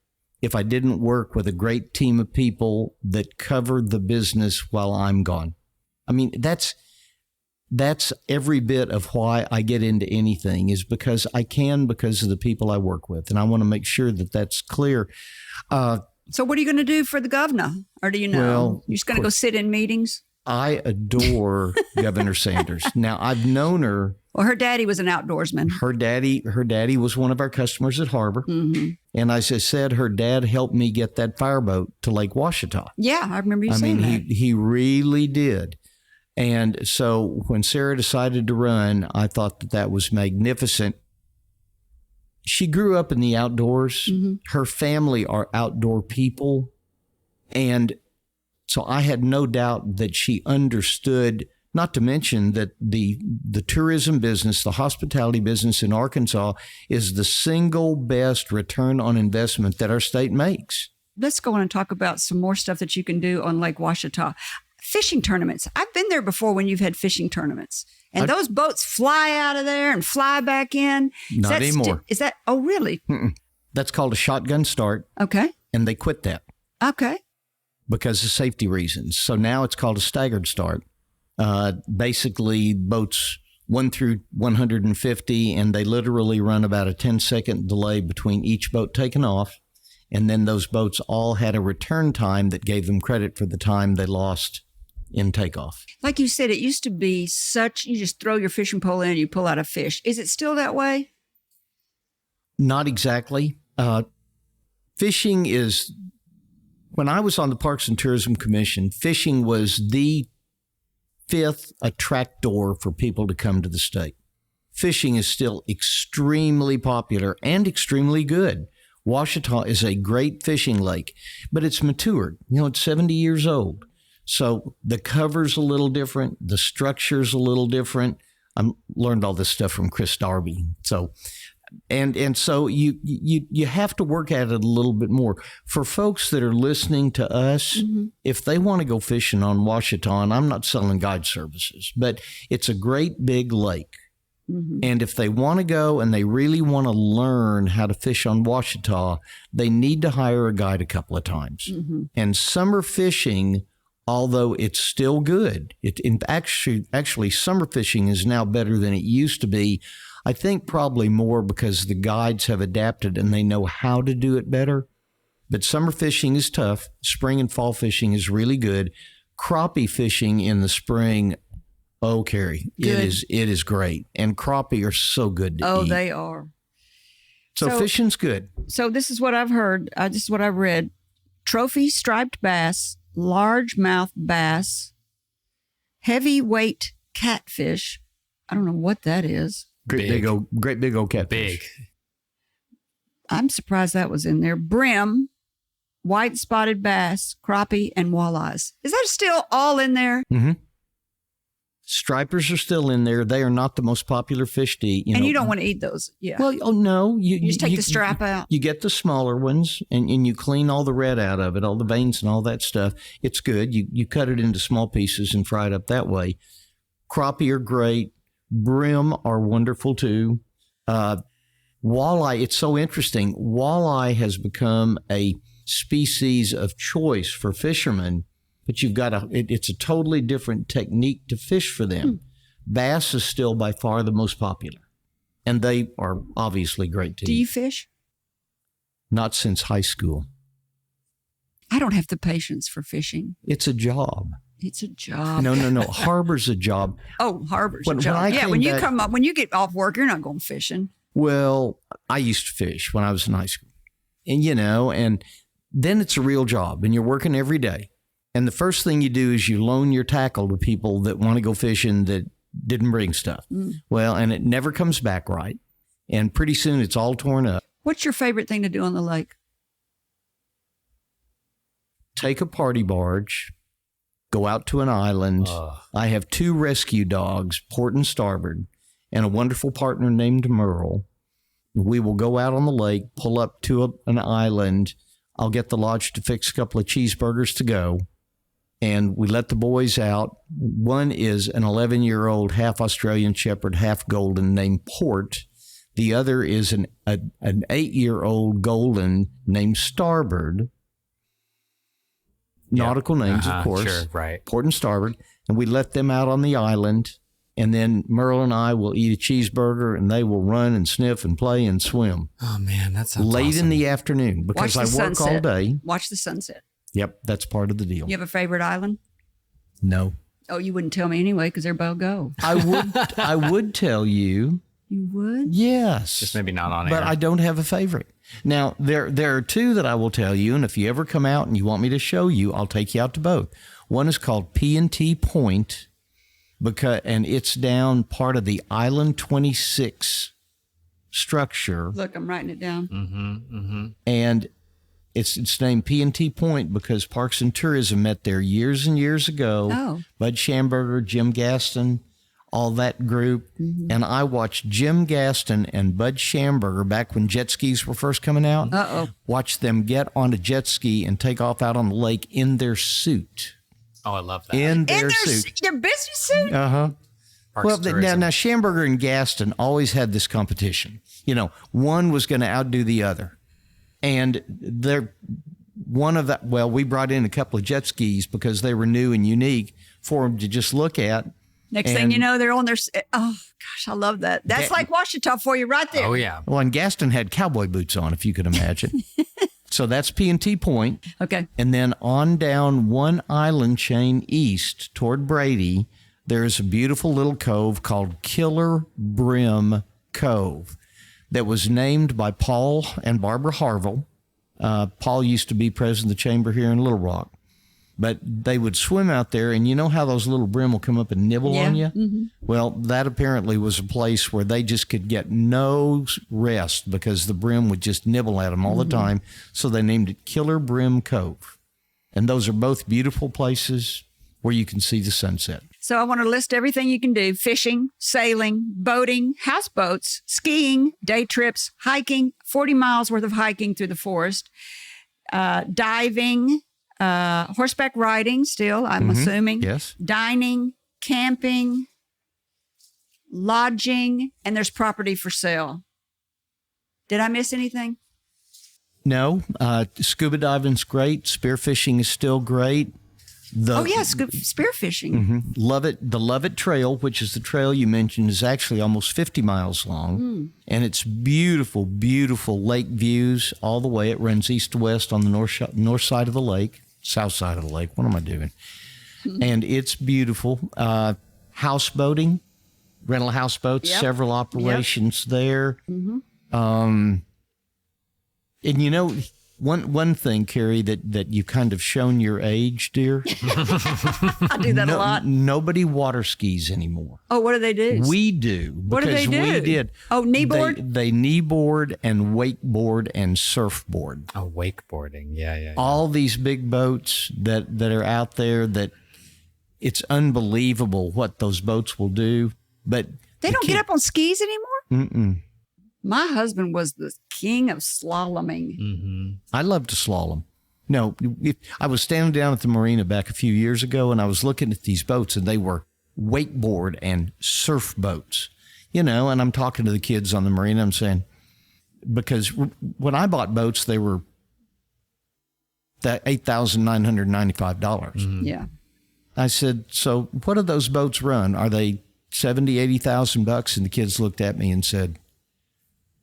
if I didn't work with a great team of people that covered the business while I'm gone. I mean, that's every bit of why I get into anything, is because I can, because of the people I work with. And I want to make sure that that's clear. So what are you going to do for the governor? Or do you know? Well, You're just going to go sit in meetings? I adore Governor Sanders. Now, I've known her. Well, her daddy was an outdoorsman. Her daddy was one of our customers at Harbor. Mm-hmm. And as I said, her dad helped me get that fireboat to Lake Ouachita. Yeah, I remember you saying that. He really did. And so when Sarah decided to run, I thought that was magnificent. She grew up in the outdoors. Mm-hmm. Her family are outdoor people. And so I had no doubt that she understood, not to mention that the tourism business, the hospitality business in Arkansas is the single best return on investment that our state makes. Let's go on and talk about some more stuff that you can do on Lake Ouachita. Fishing tournaments. I've been there before when you've had fishing tournaments. And those boats fly out of there and fly back in. Not anymore. Is that, oh, really? Mm-mm. That's called a shotgun start. Okay. And they quit that. Okay. Because of safety reasons. So now it's called a staggered start. Basically, boats 1 through 150, and they literally run about a 10-second delay between each boat taking off. And then those boats all had a return time that gave them credit for the time they lost in takeoff. Like you said, it used to be you just throw your fishing pole in and you pull out a fish. Is it still that way? Not exactly. Fishing is, when I was on the Parks and Tourism Commission, fishing was the 5th attractor for people to come to the state. Fishing is still extremely popular and extremely good. Ouachita is a great fishing lake, but it's matured. It's 70 years old. So the cover's a little different. The structure's a little different. I learned all this stuff from Chris Darby. So, and so you have to work at it a little bit more. For folks that are listening to us, Mm-hmm. if they want to go fishing on Ouachita, and I'm not selling guide services, but it's a great big lake. Mm-hmm. And if they want to go and they really want to learn how to fish on Ouachita, they need to hire a guide a couple of times. Mm-hmm. And summer fishing, although it's still good, actually summer fishing is now better than it used to be. I think probably more because the guides have adapted and they know how to do it better. But summer fishing is tough. Spring and fall fishing is really good. Crappie fishing in the spring, oh, Kerry, it is great. And crappie are so good to eat. Oh, they are. So fishing's good. So this is what I've heard. This is what I've read. Trophy striped bass, largemouth bass, heavyweight catfish. I don't know what that is. Great big old catfish. Big. I'm surprised that was in there. Brim, white spotted bass, crappie, and walleyes. Is that still all in there? Mm-hmm. Stripers are still in there. They are not the most popular fish to eat. You don't want to eat those. Yeah. Well, oh no. You just take the strap out. You get the smaller ones and you clean all the red out of it, all the veins and all that stuff. It's good. You cut it into small pieces and fry it up that way. Crappie are great. Brim are wonderful too. Walleye, it's so interesting. Walleye has become a species of choice for fishermen. But you've got it's a totally different technique to fish for them. Bass is still by far the most popular. And they are obviously great to eat. Do you fish? Not since high school. I don't have the patience for fishing. It's a job. It's a job. No. Harbor's a job. Oh, harbor's a job. When you get off work, you're not going fishing. Well, I used to fish when I was in high school. And then it's a real job and you're working every day. And the first thing you do is you loan your tackle to people that want to go fishing that didn't bring stuff. Well, and it never comes back right. And pretty soon it's all torn up. What's your favorite thing to do on the lake? Take a party barge, go out to an island. I have 2 rescue dogs, port and starboard, and a wonderful partner named Merle. We will go out on the lake, pull up to an island. I'll get the lodge to fix a couple of cheeseburgers to go. And we let the boys out. One is an 11-year-old half Australian Shepherd, half Golden named Port. The other is an 8-year-old Golden named Starbird. Nautical names, of course. Sure, right. Port and Starboard. And we let them out on the island. And then Merle and I will eat a cheeseburger, and they will run and sniff and play and swim. Oh, man, that sounds late awesome. in the afternoon because I work all day. Watch the sunset. Yep, that's part of the deal. You have a favorite island? No. Oh, you wouldn't tell me anyway because everybody will go. I would tell you. You would? Yes. Just maybe not on air. But I don't have a favorite. Now, there are two that I will tell you, and if you ever come out and you want me to show you, I'll take you out to both. One is called P&T Point, and it's down part of the Island 26 structure. Look, I'm writing it down. And it's named P&T Point because Parks and Tourism met there years and years ago. Oh. Bud Schamberger, Jim Gaston, all that group. And I watched Jim Gaston and Bud Schamberger back when jet skis were first coming out. Watch them get on a jet ski and take off out on the lake in their suit. Oh, I love that. In their suit. Their business suit? Uh-huh. Parks Well, and Tourism. now Schamberger and Gaston always had this competition. You know, one was going to outdo the other. And we brought in a couple of jet skis because they were new and unique for them to just look at. Next thing you know, they're on their... Oh, gosh, I love that. That's like Ouachita for you right there. Oh, yeah. Well, and Gaston had cowboy boots on, if you could imagine. So that's P&T Point. Okay. And then on down one island chain east toward Brady, there's a beautiful little cove called Killer Brim Cove that was named by Paul and Barbara Harville. Paul used to be president of the chamber here in Little Rock. But they would swim out there, and you know how those little brim will come up and nibble on you? Mm-hmm. Well, that apparently was a place where they just could get no rest because the brim would just nibble at them all the time. So they named it Killer Brim Cove. And those are both beautiful places where you can see the sunset. So I want to list everything you can do: fishing, sailing, boating, houseboats, skiing, day trips, hiking, 40 miles worth of hiking through the forest, diving, horseback riding still, I'm assuming. Yes. Dining, camping, lodging, and there's property for sale. Did I miss anything? No. Scuba diving's great. Spearfishing is still great. Spearfishing. The Lovett Trail, which is the trail you mentioned, is actually almost 50 miles long. And it's beautiful, beautiful lake views all the way. It runs east to west on the north side of the lake, south side of the lake. What am I doing? And it's beautiful. Houseboating, rental houseboats, several operations there. And you know, one thing, Kerry, that you've kind of shown your age, dear. I do that a lot. Nobody water skis anymore. Oh, what do they do? We do. What do they do? We did. Oh, kneeboard? They kneeboard and wakeboard and surfboard. Oh, wakeboarding. Yeah. All these big boats that are out there, that it's unbelievable what those boats will do. But they don't get up on skis anymore? My husband was the king of slaloming. I love to slalom. No, I was standing down at the marina back a few years ago, and I was looking at these boats, and they were wakeboard and surf boats. You know, and I'm talking to the kids on the marina. I'm saying, because when I bought boats, they were that $8,995. Yeah. I said, so what do those boats run? Are they $70,000, $80,000? And the kids looked at me and said,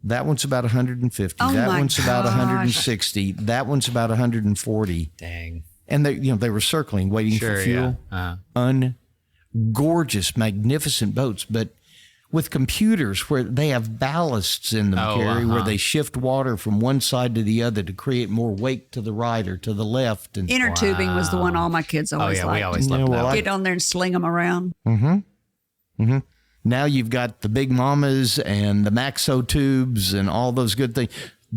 that one's about 150. Oh, that my one's about gosh. 160. That one's about 140. Dang. And they were circling, waiting for fuel. Yeah. Gorgeous, magnificent boats, but with computers where they have ballasts in them, Kerry, where they shift water from one side to the other to create more wake to the right or to the left. And Inner tubing was the one all my kids always liked. We always loved that. Get on there and sling them around. Now you've got the Big Mamas and the Maxo tubes and all those good things.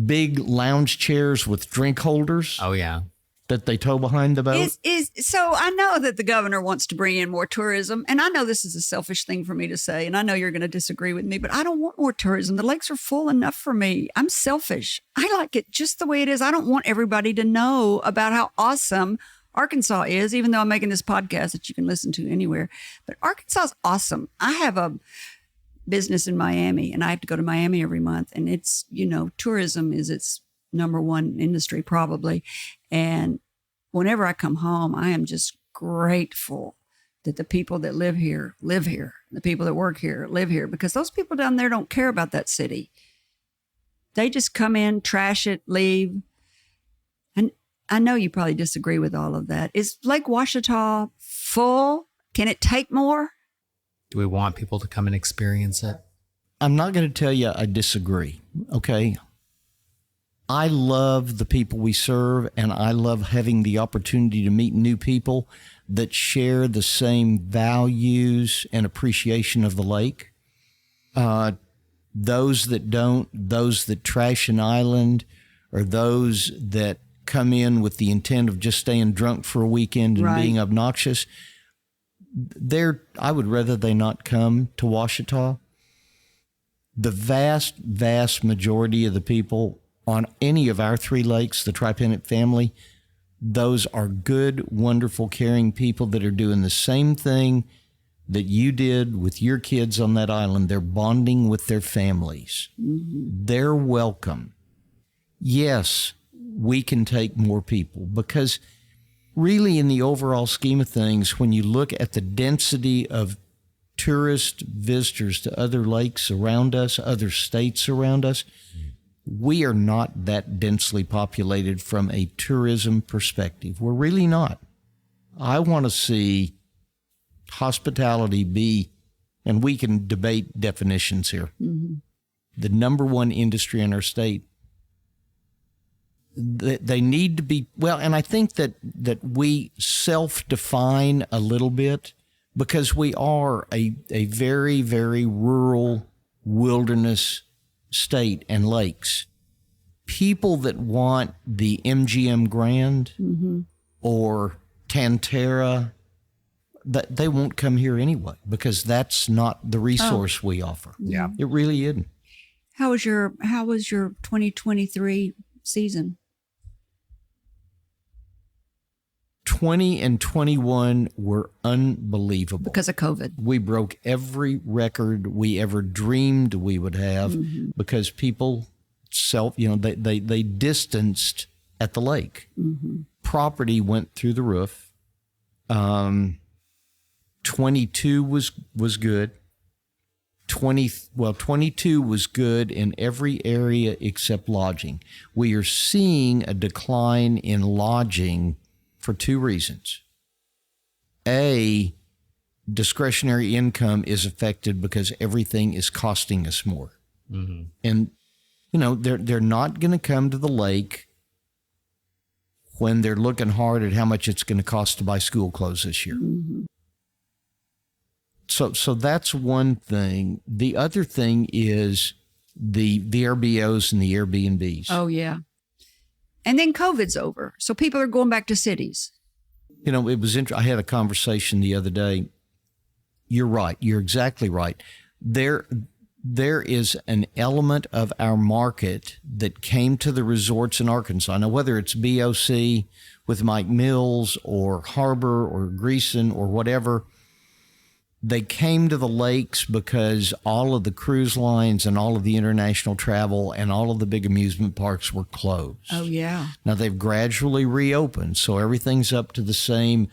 Big lounge chairs with drink holders. Oh, yeah. That they tow behind the boat. So I know that the governor wants to bring in more tourism, and I know this is a selfish thing for me to say, and I know you're going to disagree with me, but I don't want more tourism. The lakes are full enough for me. I'm selfish. I like it just the way it is. I don't want everybody to know about how awesome Arkansas is, even though I'm making this podcast that you can listen to anywhere. But Arkansas is awesome. I have a business in Miami, and I have to go to Miami every month. And it's, tourism is its number one industry probably. And whenever I come home, I am just grateful that the people that live here. The people that work here live here, because those people down there don't care about that city. They just come in, trash it, leave. And I know you probably disagree with all of that. Is Lake Ouachita full? Can it take more? Do we want people to come and experience it? I'm not going to tell you I disagree, okay? I love the people we serve, and I love having the opportunity to meet new people that share the same values and appreciation of the lake. Those that don't, those that trash an island, or those that come in with the intent of just staying drunk for a weekend and being obnoxious, I would rather they not come to Ouachita. The vast, vast majority of the people on any of our three lakes, the Tripennant family, those are good, wonderful, caring people that are doing the same thing that you did with your kids on that island. They're bonding with their families. Mm-hmm. They're welcome. Yes, we can take more people, because really, in the overall scheme of things, when you look at the density of tourist visitors to other lakes around us, other states around us, we are not that densely populated from a tourism perspective. We're really not. I want to see hospitality be, and we can debate definitions here, the number one industry in our state. They need to be, well, and I think that we self-define a little bit, because we are a very, very rural wilderness state and lakes. People that want the MGM Grand or Tantera, they won't come here anyway, because that's not the resource we offer. Yeah. It really isn't. How was your 2023 season? 20 and 21 were unbelievable. Because of COVID. We broke every record we ever dreamed we would have, because people they distanced at the lake. Property went through the roof. 22 was good. 22 was good in every area except lodging. We are seeing a decline in lodging for two reasons. A, discretionary income is affected because everything is costing us more. And, they're not going to come to the lake when they're looking hard at how much it's going to cost to buy school clothes this year. So that's one thing. The other thing is the VRBOs and the Airbnbs. Oh, yeah. And then COVID's over, so people are going back to cities. It was interesting. I had a conversation the other day. You're right. You're exactly right. There is an element of our market that came to the resorts in Arkansas. Now, whether it's BOC with Mike Mills or Harbor or Greason or whatever, they came to the lakes because all of the cruise lines and all of the international travel and all of the big amusement parks were closed. Oh, yeah. Now, they've gradually reopened, so everything's up to the same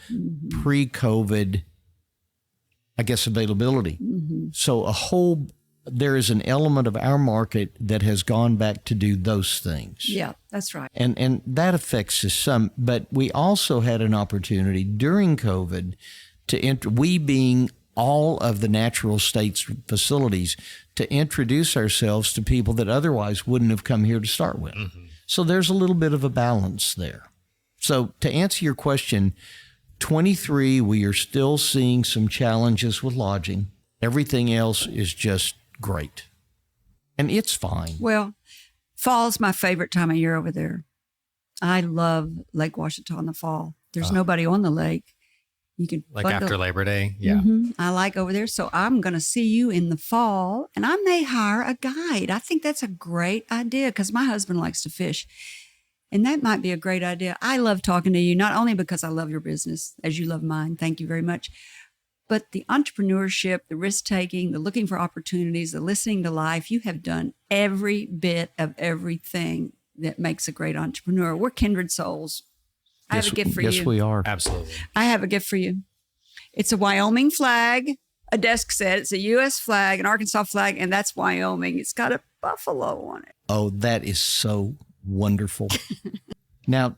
pre-COVID, I guess, availability. So there is an element of our market that has gone back to do those things. Yeah, that's right. And that affects us some. But we also had an opportunity during COVID to we being all of the natural states facilities, to introduce ourselves to people that otherwise wouldn't have come here to start with. So there's a little bit of a balance there. So to answer your question, 23, we are still seeing some challenges with lodging. Everything else is just great. And it's fine. Well, fall's my favorite time of year over there. I love Lake Ouachita in the fall. There's nobody on the lake. You can after Labor Day. Yeah. I like over there. So I'm going to see you in the fall, and I may hire a guide. I think that's a great idea because my husband likes to fish. And that might be a great idea. I love talking to you, not only because I love your business, as you love mine. Thank you very much. But the entrepreneurship, the risk taking, the looking for opportunities, the listening to life, you have done every bit of everything that makes a great entrepreneur. We're kindred souls. I have a gift for you. Yes, we are. Absolutely. I have a gift for you. It's a Wyoming flag. A desk said it's a U.S. flag, an Arkansas flag, and that's Wyoming. It's got a buffalo on it. Oh, that is so wonderful. Now,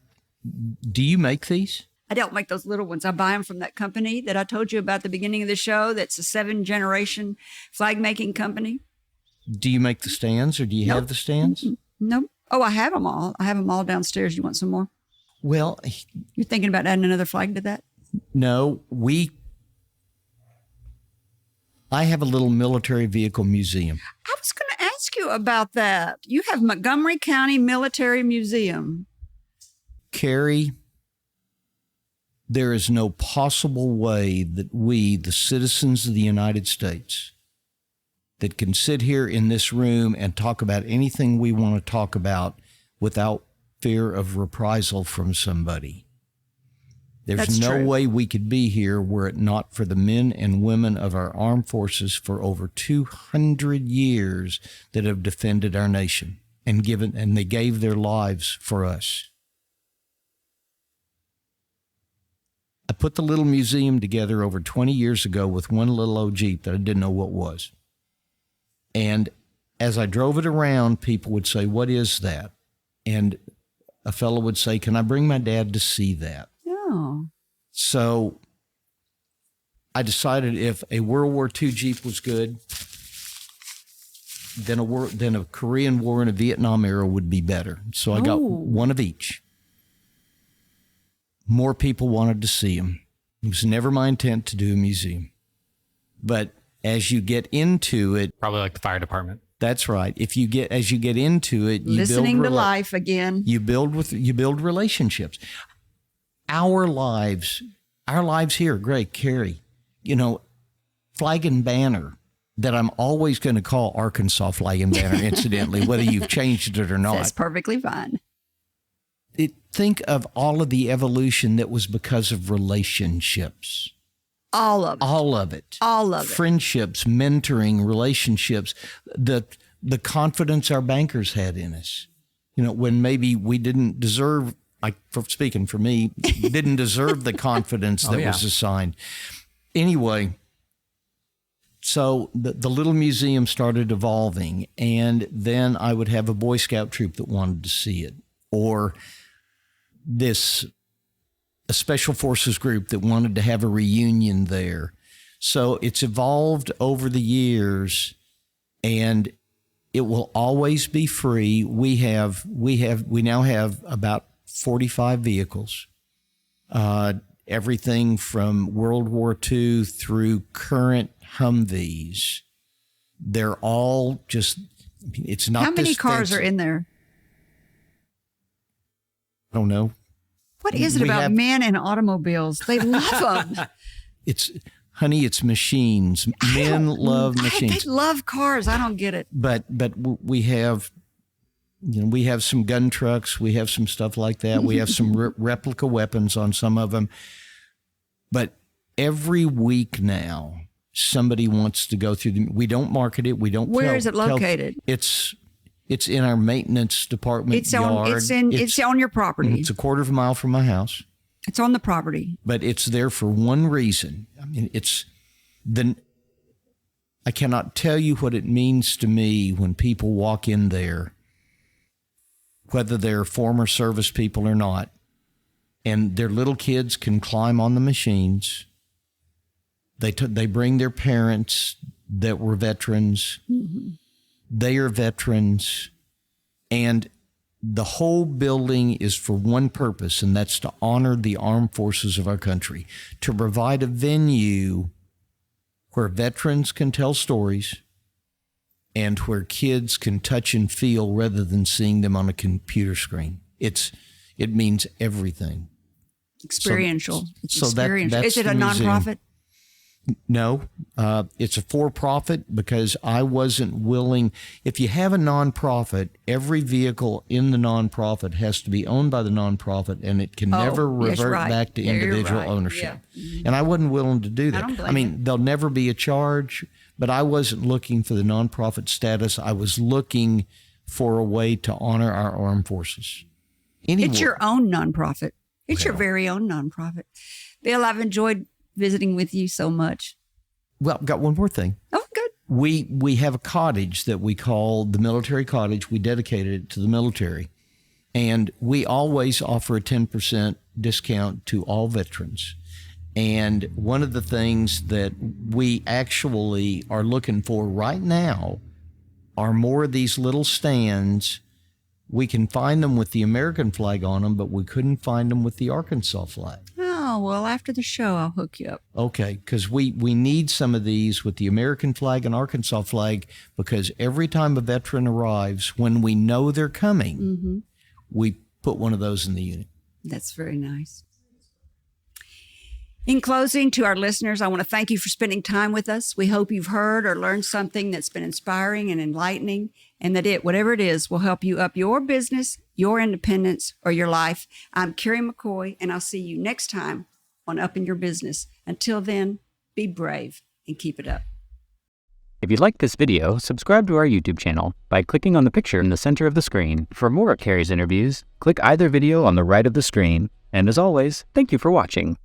do you make these? I don't make those little ones. I buy them from that company that I told you about at the beginning of the show. That's a 7-generation flag making company. Do you make the stands, or do you have the stands? Nope. Oh, I have them all. I have them all downstairs. You want some more? Well, You're thinking about adding another flag to that? no, I have a little military vehicle museum. I was going to ask you about that. You have Montgomery County Military Museum. Kerry, there is no possible way that we, the citizens of the United States, that can sit here in this room and talk about anything we want to talk about without fear of reprisal from somebody. There's That's no true. way we could be here were it not for the men and women of our armed forces for over 200 years that have defended our nation and they gave their lives for us. I put the little museum together over 20 years ago with one little old Jeep that I didn't know what was. And as I drove it around, people would say, "What is that?" And a fellow would say, "Can I bring my dad to see that?" Oh. So I decided if a World War II Jeep was good, then a Korean War and a Vietnam era would be better. So I got one of each. More people wanted to see them. It was never my intent to do a museum. But as you get into it, Probably like the fire department. that's right. As you get into it, you Listening to life again. You build relationships. Our lives here, Greg, Kerry, Flag and Banner, that I'm always going to call Arkansas Flag and Banner, incidentally, whether you've changed it or not. That's perfectly fine. Think of all of the evolution that was because of relationships. All of it. All of it. All of it. Friendships, mentoring, relationships, the confidence our bankers had in us. When maybe we didn't deserve, speaking for me, didn't deserve the confidence that was assigned. Anyway, so the little museum started evolving, and then I would have a Boy Scout troop that wanted to see it, or a special forces group that wanted to have a reunion there. So it's evolved over the years, and it will always be free. We now have about 45 vehicles, everything from World War II through current Humvees. They're all just, it's not. How many cars are in there? I don't know. What is it about men and automobiles? They love them. It's machines. Men love machines. They love cars. I don't get it. But we have, we have some gun trucks. We have some stuff like that. We have some replica weapons on some of them. But every week now, somebody wants to go through we don't market it. We don't. Where is it located? It's in our maintenance department yard. It's on your property. It's a quarter of a mile from my house. It's on the property. But it's there for one reason. I mean, I cannot tell you what it means to me when people walk in there, whether they're former service people or not, and their little kids can climb on the machines. They bring their parents that were veterans. Mm-hmm. They are veterans, and the whole building is for one purpose, and that's to honor the armed forces of our country, to provide a venue where veterans can tell stories and where kids can touch and feel rather than seeing them on a computer screen. It means everything. Experiential. So experiential. that's is it a the museum. nonprofit? No, it's a for-profit because I wasn't willing. If you have a nonprofit, every vehicle in the nonprofit has to be owned by the nonprofit, and it can never revert back to individual ownership. Yeah. And I wasn't willing to do that. I don't blame you. There'll never be a charge, but I wasn't looking for the nonprofit status. I was looking for a way to honor our armed forces. Anyway, It's your own nonprofit. It's your very own nonprofit. Bill, I've enjoyed visiting with you so much. Well, got one more thing. Oh, good. We have a cottage that we call the military cottage. We dedicated it to the military. And we always offer a 10% discount to all veterans. And one of the things that we actually are looking for right now are more of these little stands. We can find them with the American flag on them, but we couldn't find them with the Arkansas flag. Oh, well, after the show, I'll hook you up. Okay, because we need some of these with the American flag and Arkansas flag, because every time a veteran arrives, when we know they're coming, we put one of those in the unit. That's very nice. In closing, to our listeners, I want to thank you for spending time with us. We hope you've heard or learned something that's been inspiring and enlightening, and that whatever it is, will help you up your business, your independence, or your life. I'm Kerry McCoy, and I'll see you next time on Up in Your Business. Until then, be brave and keep it up. If you liked this video, subscribe to our YouTube channel by clicking on the picture in the center of the screen. For more of Kerry's interviews, click either video on the right of the screen. And as always, thank you for watching.